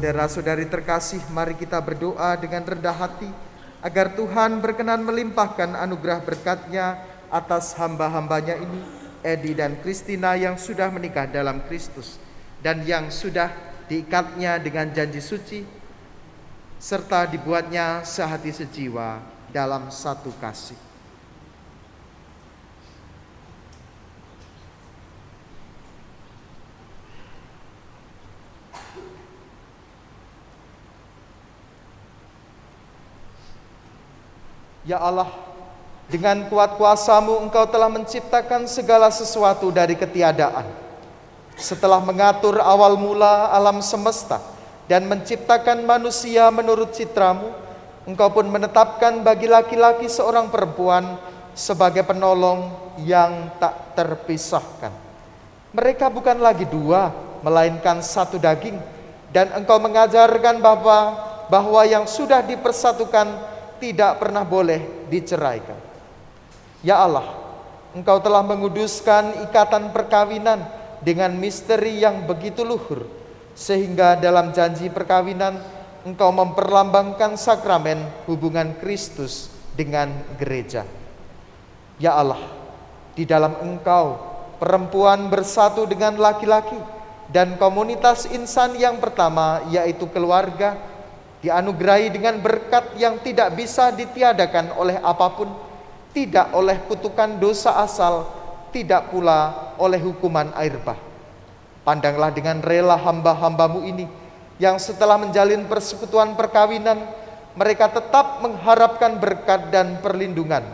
Saudara-saudari terkasih, mari kita berdoa dengan rendah hati agar Tuhan berkenan melimpahkan anugerah berkat-Nya atas hamba-hambanya ini, Edi dan Christina yang sudah menikah dalam Kristus dan yang sudah diikatnya dengan janji suci serta dibuatnya sehati sejiwa dalam satu kasih. Ya Allah, dengan kuat kuasa-Mu Engkau telah menciptakan segala sesuatu dari ketiadaan. Setelah mengatur awal mula alam semesta dan menciptakan manusia menurut citra-Mu, Engkau pun menetapkan bagi laki-laki seorang perempuan sebagai penolong yang tak terpisahkan. Mereka bukan lagi dua, melainkan satu daging. Dan Engkau mengajarkan bahwa yang sudah dipersatukan tidak pernah boleh diceraikan. Ya Allah, Engkau telah menguduskan ikatan perkawinan dengan misteri yang begitu luhur, sehingga dalam janji perkawinan Engkau memperlambangkan sakramen hubungan Kristus dengan gereja. Ya Allah, di dalam Engkau perempuan bersatu dengan laki-laki dan komunitas insan yang pertama, yaitu keluarga, dianugerahi dengan berkat yang tidak bisa ditiadakan oleh apapun, tidak oleh kutukan dosa asal, tidak pula oleh hukuman air bah. Pandanglah dengan rela hamba-hamba-Mu ini, yang setelah menjalin persekutuan perkawinan, mereka tetap mengharapkan berkat dan perlindungan.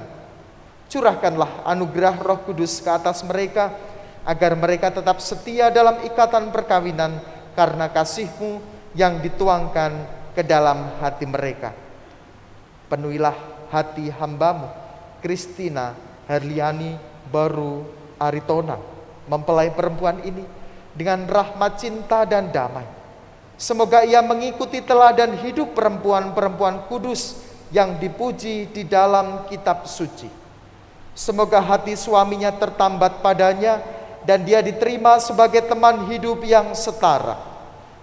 Curahkanlah anugerah Roh Kudus ke atas mereka, agar mereka tetap setia dalam ikatan perkawinan karena kasih-Mu yang dituangkan ke dalam hati mereka. Penuhilah hati hamba-Mu Christina Herliani Boru Aritonang, mempelai perempuan ini, dengan rahmat, cinta, dan damai. Semoga ia mengikuti teladan hidup perempuan-perempuan kudus yang dipuji di dalam kitab suci. Semoga hati suaminya tertambat padanya dan dia diterima sebagai teman hidup yang setara.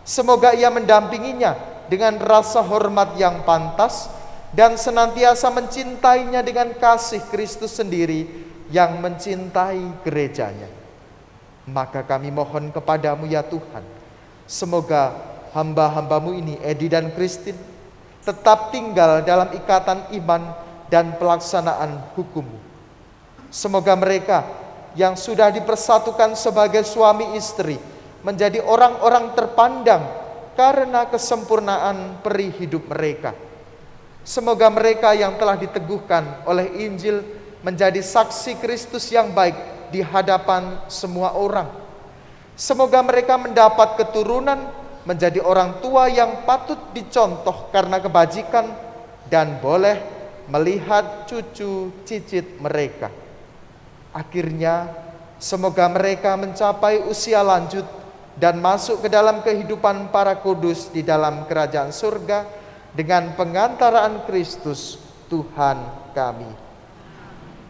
Semoga ia mendampinginya dengan rasa hormat yang pantas dan senantiasa mencintainya dengan kasih Kristus sendiri yang mencintai gerejanya. Maka kami mohon kepadamu ya Tuhan, semoga hamba-hamba-Mu ini, Edi dan Christine, tetap tinggal dalam ikatan iman dan pelaksanaan hukum-Mu. Semoga mereka yang sudah dipersatukan sebagai suami istri menjadi orang-orang terpandang karena kesempurnaan peri hidup mereka. Semoga mereka yang telah diteguhkan oleh Injil menjadi saksi Kristus yang baik di hadapan semua orang. Semoga mereka mendapat keturunan menjadi orang tua yang patut dicontoh karena kebajikan dan boleh melihat cucu cicit mereka. Akhirnya, semoga mereka mencapai usia lanjut dan masuk ke dalam kehidupan para kudus di dalam kerajaan surga dengan pengantaraan Kristus Tuhan kami.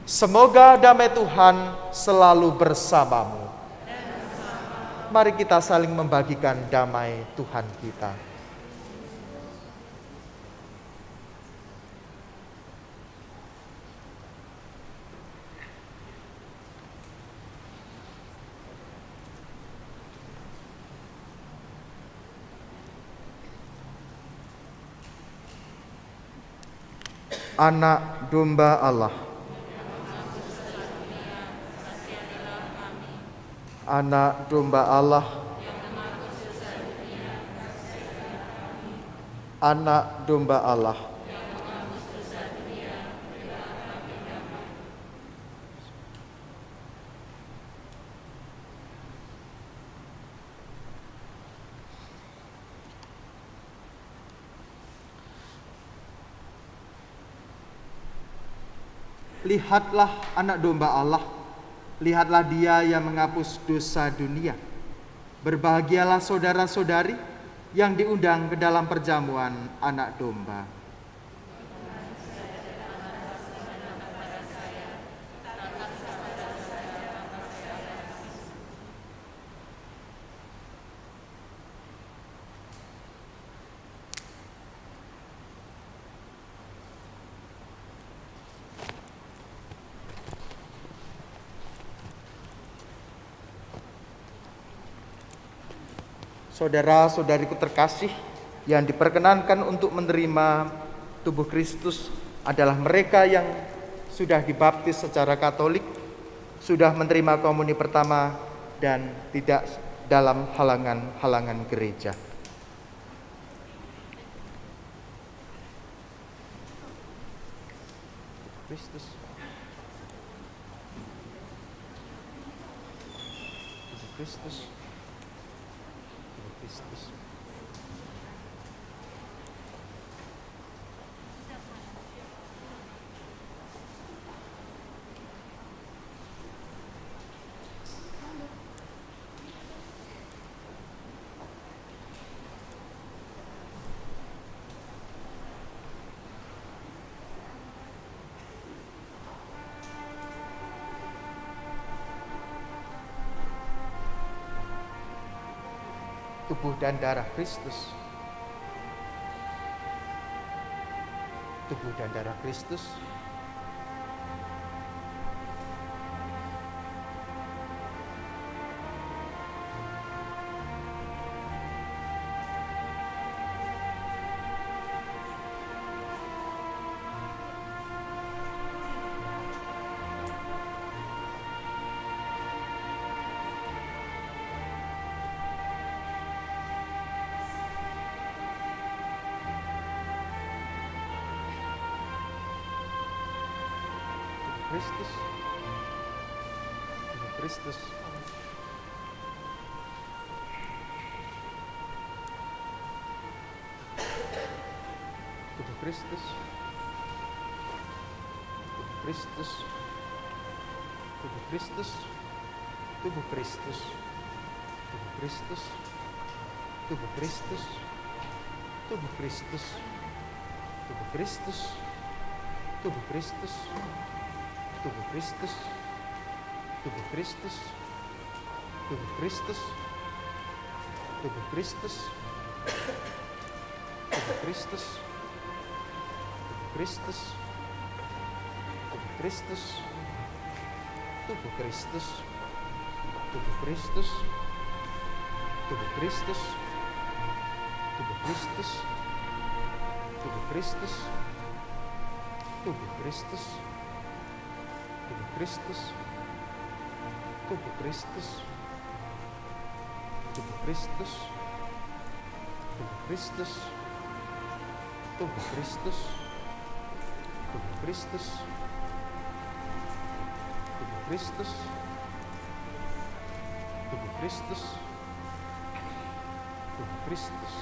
Semoga damai Tuhan selalu bersamamu. Mari kita saling membagikan damai Tuhan kita. Anak domba Allah, anak domba Allah, anak domba Allah. Lihatlah anak domba Allah, lihatlah Dia yang menghapus dosa dunia. Berbahagialah saudara-saudari yang diundang ke dalam perjamuan anak domba. Saudara-saudariku terkasih, yang diperkenankan untuk menerima tubuh Kristus adalah mereka yang sudah dibaptis secara Katolik, sudah menerima komuni pertama, dan tidak dalam halangan-halangan gereja. Kristus. Kristus. Kristus. Tubuh dan darah Kristus. Tubuh dan darah Kristus. Kristus, Kristus, tubuh Kristus, Kristus, tubuh Kristus, tubuh Kristus, tubuh Kristus, tubuh Kristus, tubuh Kristus, tubuh Kristus, tubuh Kristus. Tubuh Kristus, tubuh Kristus, tubuh Kristus, tubuh Kristus, tubuh Kristus, tubuh Kristus, tubuh Kristus, tubuh Kristus, tubuh Kristus, tubuh Kristus, tubuh Kristus, tubuh Kristus, tubuh Kristus. Tubuh Kristus, tubuh Kristus, tubuh Kristus, tubuh Kristus, tubuh Kristus, tubuh Kristus, tubuh Kristus, tubuh Kristus, tubuh Kristus.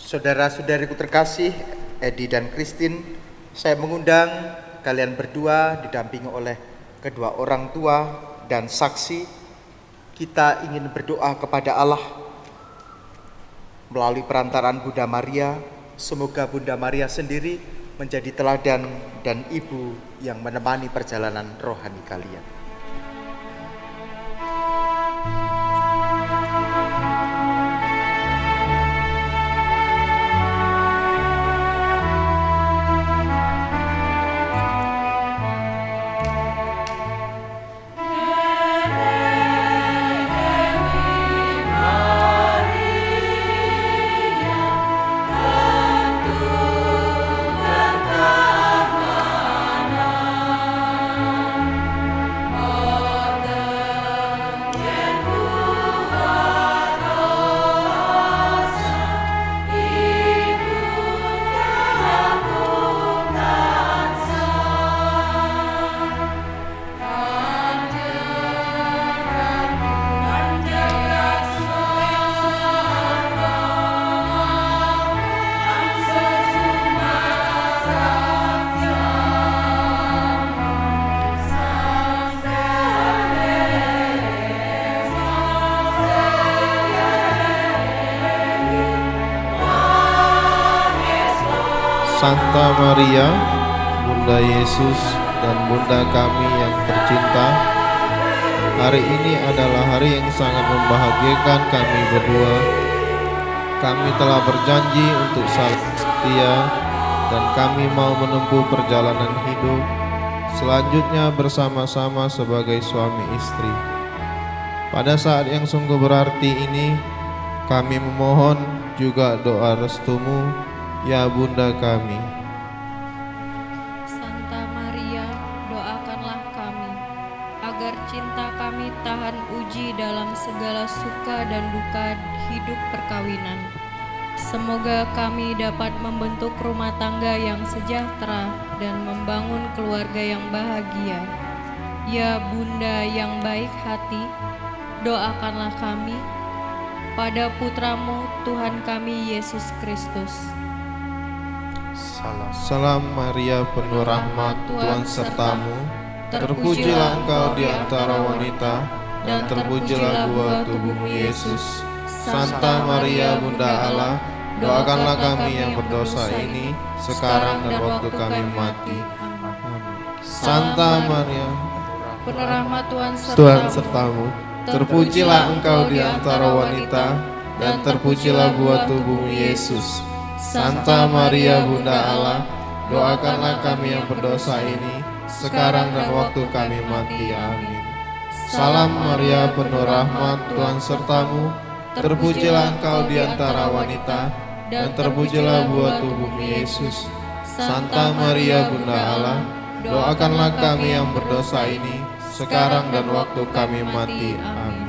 Saudara-saudariku terkasih, Edi dan Christine, saya mengundang kalian berdua didampingi oleh kedua orang tua dan saksi. Kita ingin berdoa kepada Allah melalui perantaraan Bunda Maria. Semoga Bunda Maria sendiri menjadi teladan dan ibu yang menemani perjalanan rohani kalian. Santa Maria, Bunda Yesus dan Bunda kami yang tercinta, hari ini adalah hari yang sangat membahagiakan kami berdua. Kami telah berjanji untuk saling setia dan kami mau menempuh perjalanan hidup selanjutnya bersama-sama sebagai suami istri. Pada saat yang sungguh berarti ini, kami memohon juga doa restumu, ya Bunda kami. Santa Maria, doakanlah kami agar cinta kami tahan uji dalam segala suka dan duka hidup perkawinan. Semoga kami dapat membentuk rumah tangga yang sejahtera dan membangun keluarga yang bahagia. Ya Bunda yang baik hati, doakanlah kami pada Putramu Tuhan kami Yesus Kristus. Salam Maria, penuh rahmat, Tuhan sertamu. Terpujilah engkau di antara wanita, dan terpujilah buah tubuhmu Yesus. Santa Maria, Bunda Allah, doakanlah kami yang berdosa ini, sekarang dan waktu kami mati. Amin. Santa Maria, penuh rahmat, Tuhan sertamu. Terpujilah engkau di antara wanita, dan terpujilah buah tubuhmu Yesus. Santa Maria, Bunda Allah, doakanlah kami yang berdosa ini, sekarang dan waktu kami mati. Amin. Salam Maria, penuh rahmat, Tuhan sertamu. Terpujilah engkau di antara wanita, dan terpujilah buah tubuhmu Yesus. Santa Maria, Bunda Allah, doakanlah kami yang berdosa ini, sekarang dan waktu kami mati. Amin.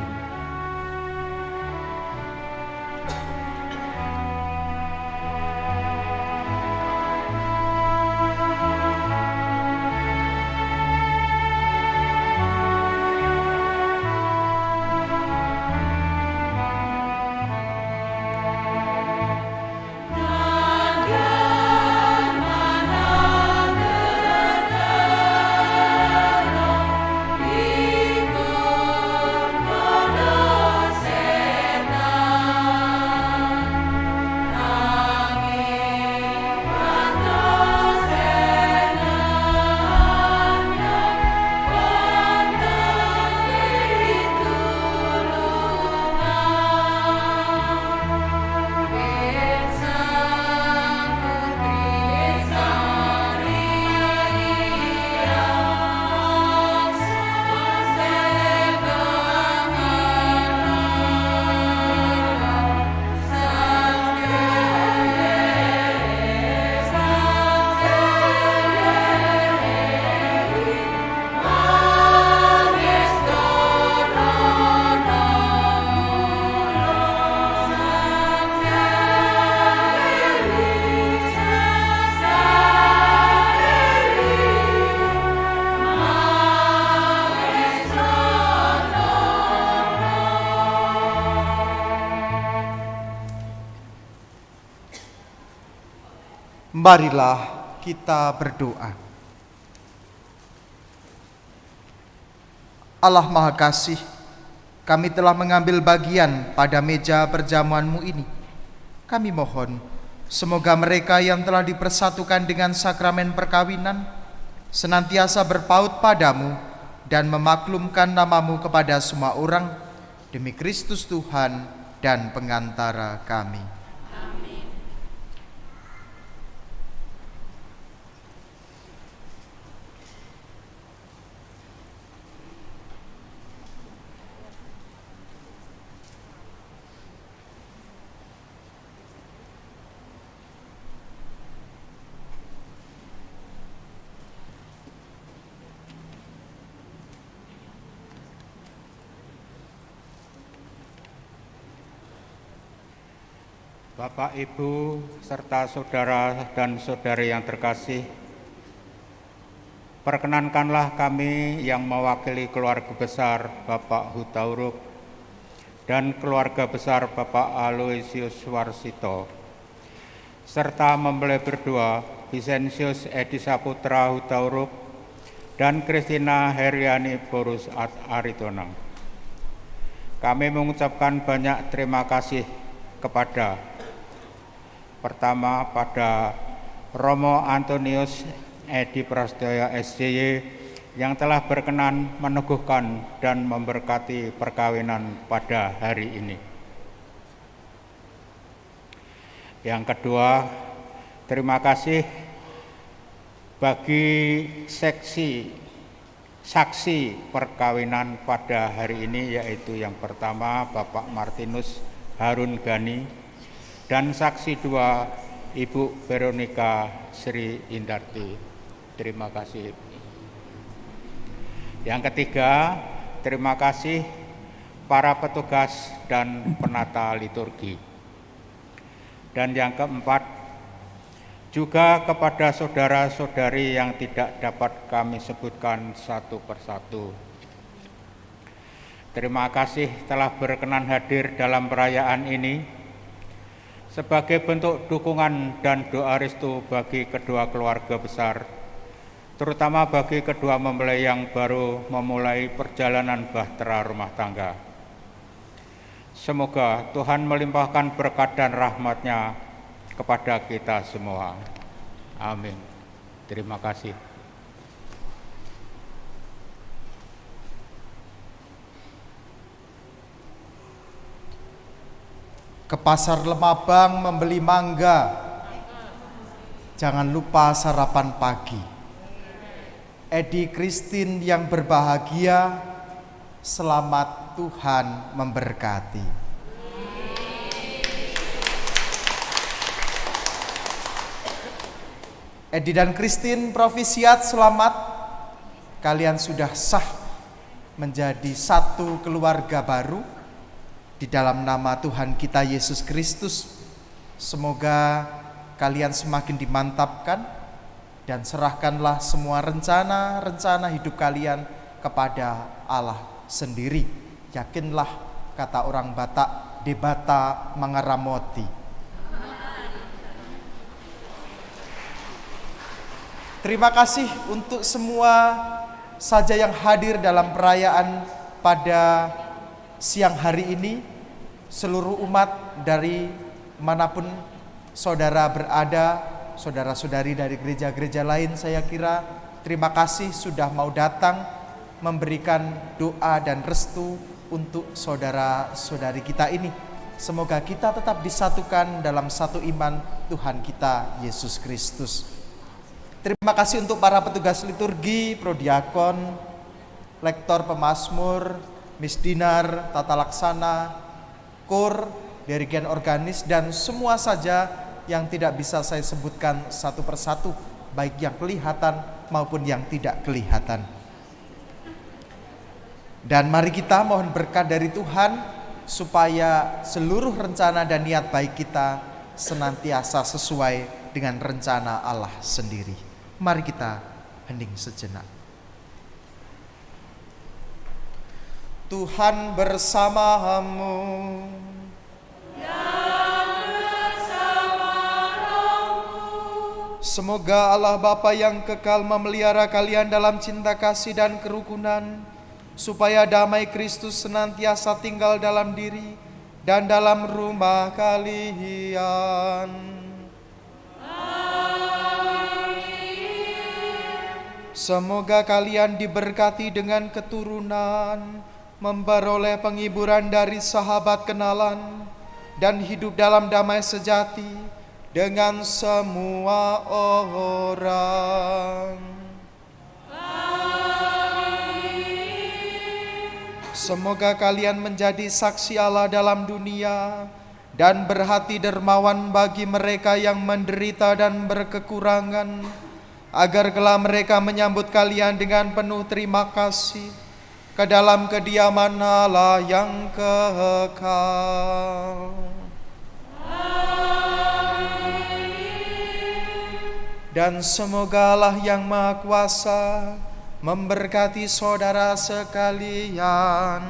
Marilah kita berdoa. Allah Maha Kasih, kami telah mengambil bagian pada meja perjamuan-Mu ini. Kami mohon, semoga mereka yang telah dipersatukan dengan sakramen perkawinan senantiasa berpaut padamu dan memaklumkan nama-Mu kepada semua orang, demi Kristus Tuhan dan pengantara kami. Bapak, Ibu, serta saudara dan saudari yang terkasih, perkenankanlah kami yang mewakili keluarga besar Bapak Hutauruk dan keluarga besar Bapak Aloysius Warsito, serta mempelai berdua Vincentius Edi Saputra Hutauruk dan Christina Heriani Borus Aritonang. Kami mengucapkan banyak terima kasih kepada pertama pada Romo Antonius Edi Prasetyo SJY yang telah berkenan meneguhkan dan memberkati perkawinan pada hari ini. Yang kedua, terima kasih bagi saksi perkawinan pada hari ini, yaitu yang pertama Bapak Martinus Harun Gani dan saksi dua Ibu Veronica Sri Indarti. Terima kasih. Yang ketiga, terima kasih para petugas dan penata liturgi. Dan yang keempat, juga kepada saudara-saudari yang tidak dapat kami sebutkan satu persatu. Terima kasih telah berkenan hadir dalam perayaan ini. Sebagai bentuk dukungan dan doa restu bagi kedua keluarga besar, terutama bagi kedua mempelai yang baru memulai perjalanan bahtera rumah tangga. Semoga Tuhan melimpahkan berkat dan rahmat-Nya kepada kita semua. Amin. Terima kasih. Ke pasar Lemabang membeli mangga. Jangan lupa sarapan pagi. Edi Christine yang berbahagia, selamat Tuhan memberkati. Edi dan Christine Provisiat, selamat. Kalian sudah sah menjadi satu keluarga baru di dalam nama Tuhan kita Yesus Kristus. Semoga kalian semakin dimantapkan dan serahkanlah semua rencana-rencana hidup kalian kepada Allah sendiri. Yakinlah, kata orang Batak, debata mangaramoti. Terima kasih untuk semua saja yang hadir dalam perayaan pada siang hari ini, seluruh umat dari manapun saudara berada, saudara-saudari dari gereja-gereja lain, saya kira terima kasih sudah mau datang memberikan doa dan restu untuk saudara-saudari kita ini. Semoga kita tetap disatukan dalam satu iman Tuhan kita Yesus Kristus. Terima kasih untuk para petugas liturgi, prodiakon, lektor pemazmur, misdinar, tata laksana, kor, dirigen organis, dan semua saja yang tidak bisa saya sebutkan satu persatu, baik yang kelihatan maupun yang tidak kelihatan. Dan mari kita mohon berkat dari Tuhan supaya seluruh rencana dan niat baik kita senantiasa sesuai dengan rencana Allah sendiri. Mari kita hening sejenak. Tuhan bersamamu. Dan bersama rohmu. Semoga Allah Bapa yang kekal memelihara kalian dalam cinta kasih dan kerukunan, supaya damai Kristus senantiasa tinggal dalam diri dan dalam rumah kalian. Semoga kalian diberkati dengan keturunan, memperoleh penghiburan dari sahabat kenalan, dan hidup dalam damai sejati dengan semua orang. Semoga kalian menjadi saksi Allah dalam dunia dan berhati dermawan bagi mereka yang menderita dan berkekurangan, agar kelak mereka menyambut kalian dengan penuh terima kasih ke dalam kediaman Allah yang kekal. Dan semoga Allah yang Maha Kuasa memberkati saudara sekalian,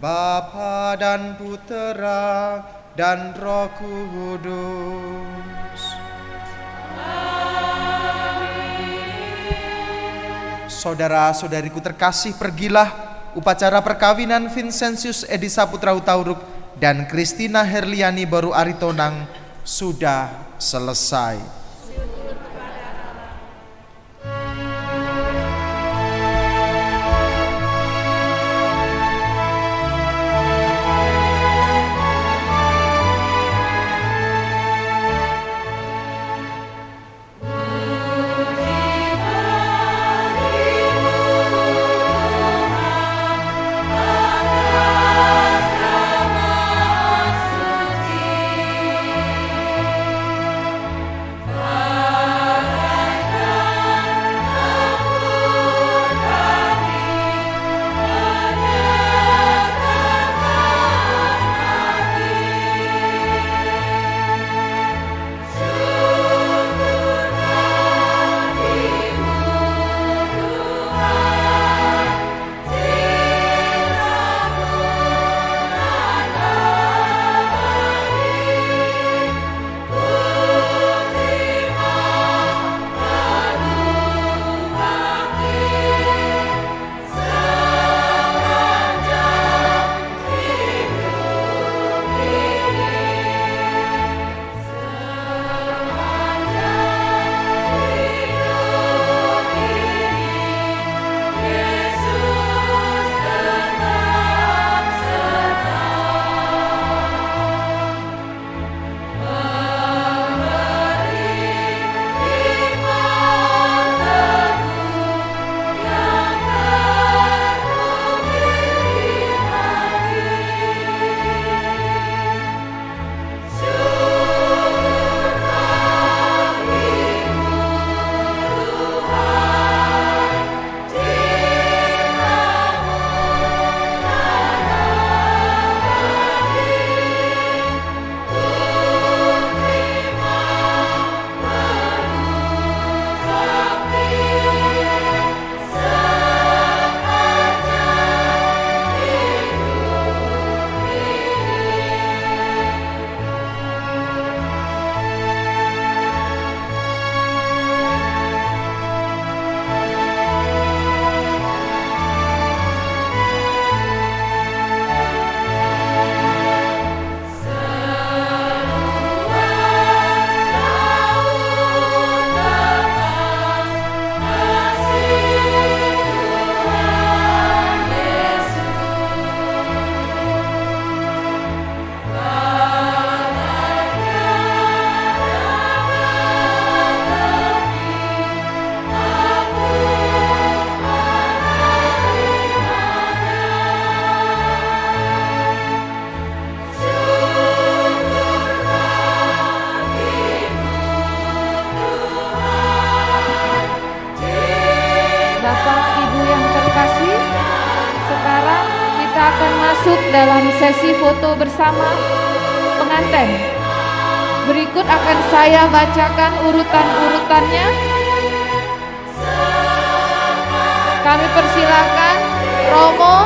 Bapa dan Putera dan Roh Kudus. Saudara-saudariku terkasih, pergilah, upacara perkawinan Vincentius Edi Saputra Hutauruk dan Christina Herliani Boru Aritonang sudah selesai. masuk dalam sesi foto bersama pengantin. Berikut akan saya bacakan urutan-urutannya. Kami persilakan Romo,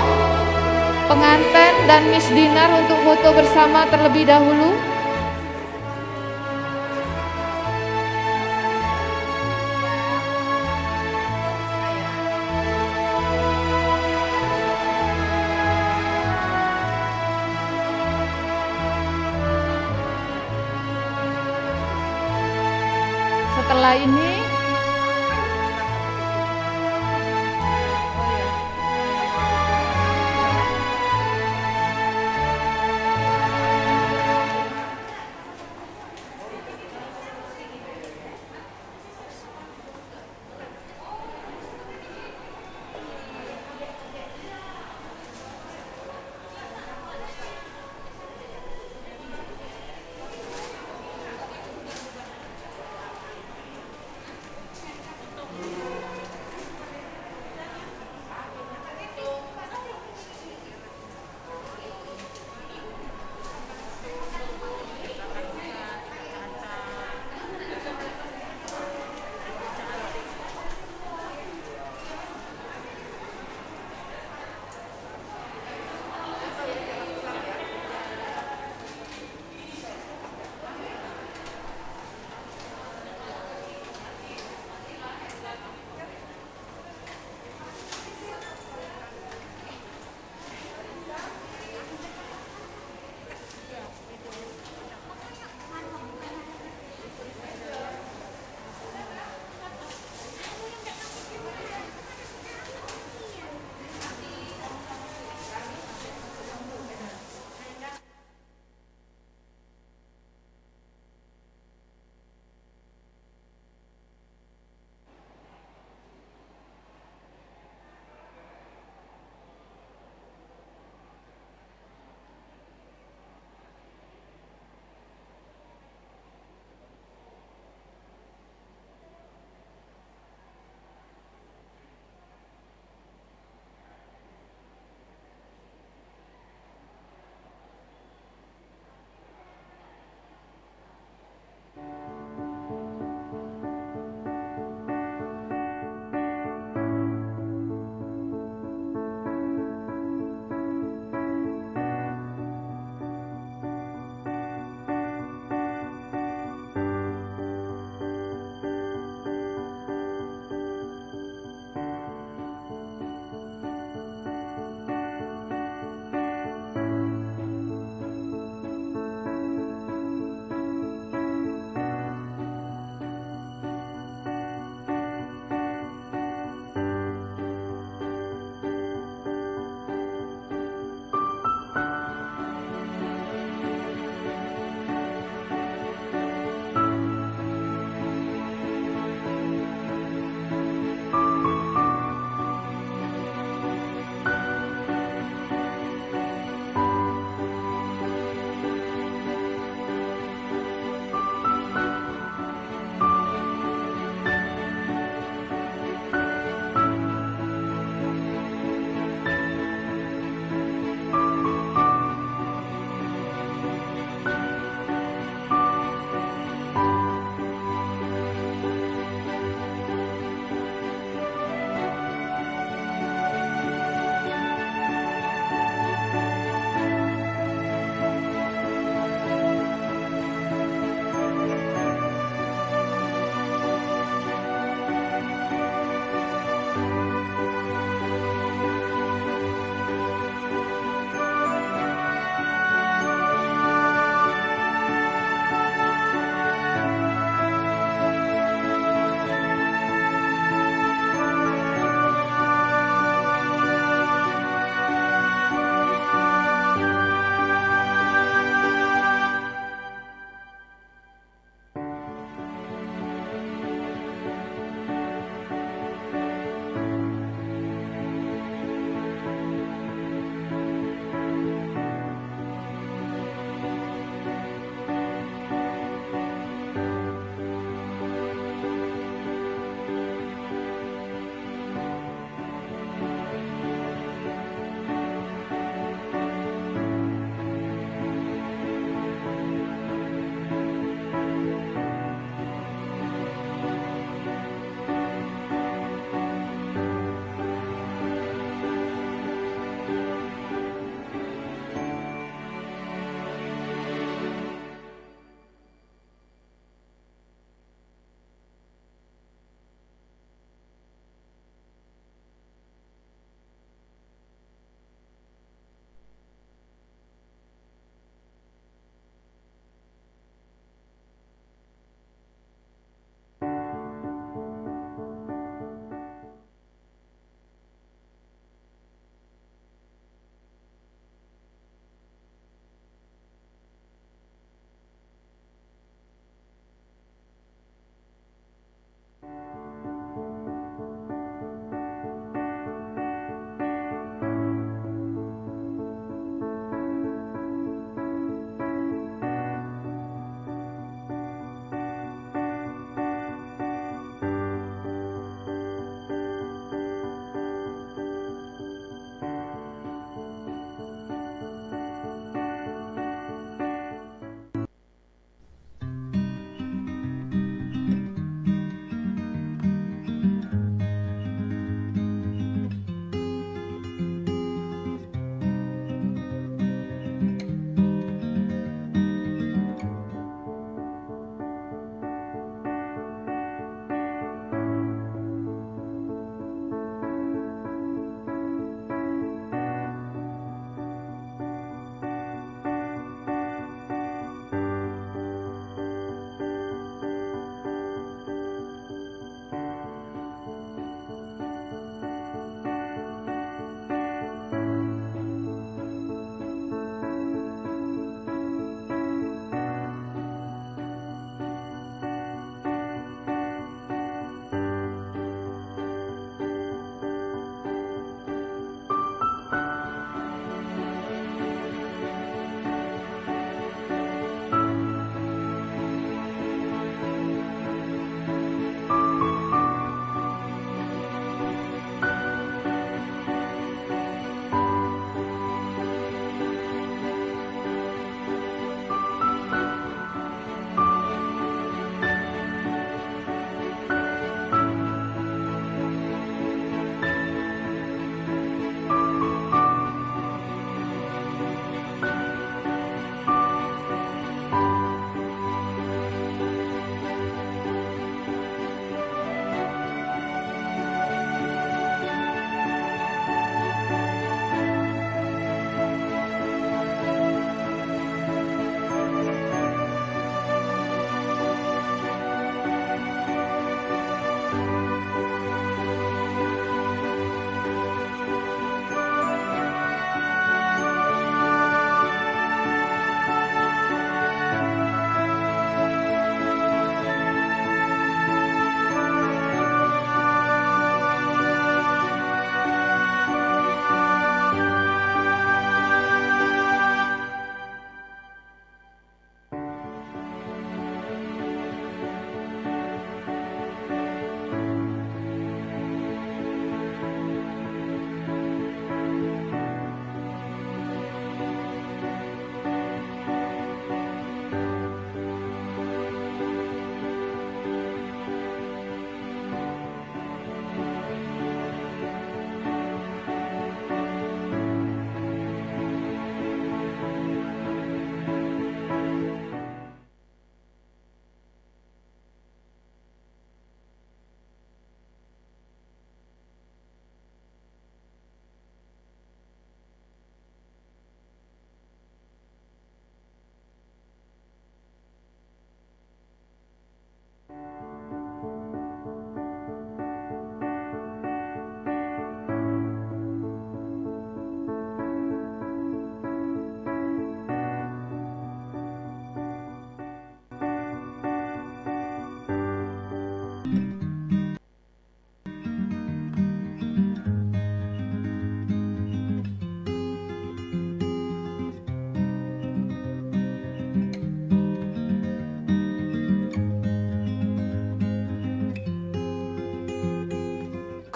pengantin dan Miss Dinar untuk foto bersama terlebih dahulu. setelah ini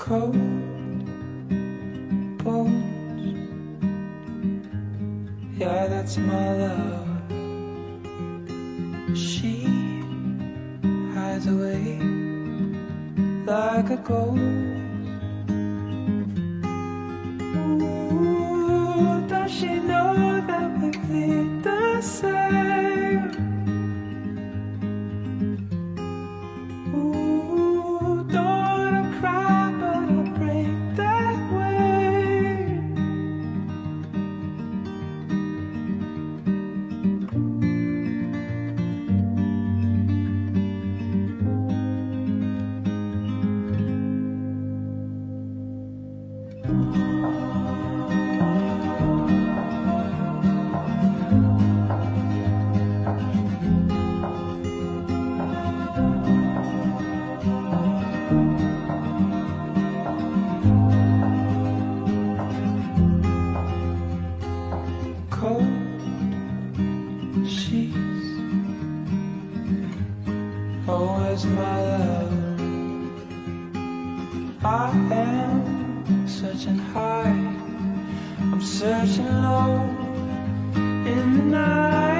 cold bones. Yeah, that's my love. She hides away like a ghost. Ooh, does she know that we bleed the same? Ooh, don't wanna cry, but I'll break that way. Cold sheets, oh, where's my love? I am searching high, I'm searching low in the night.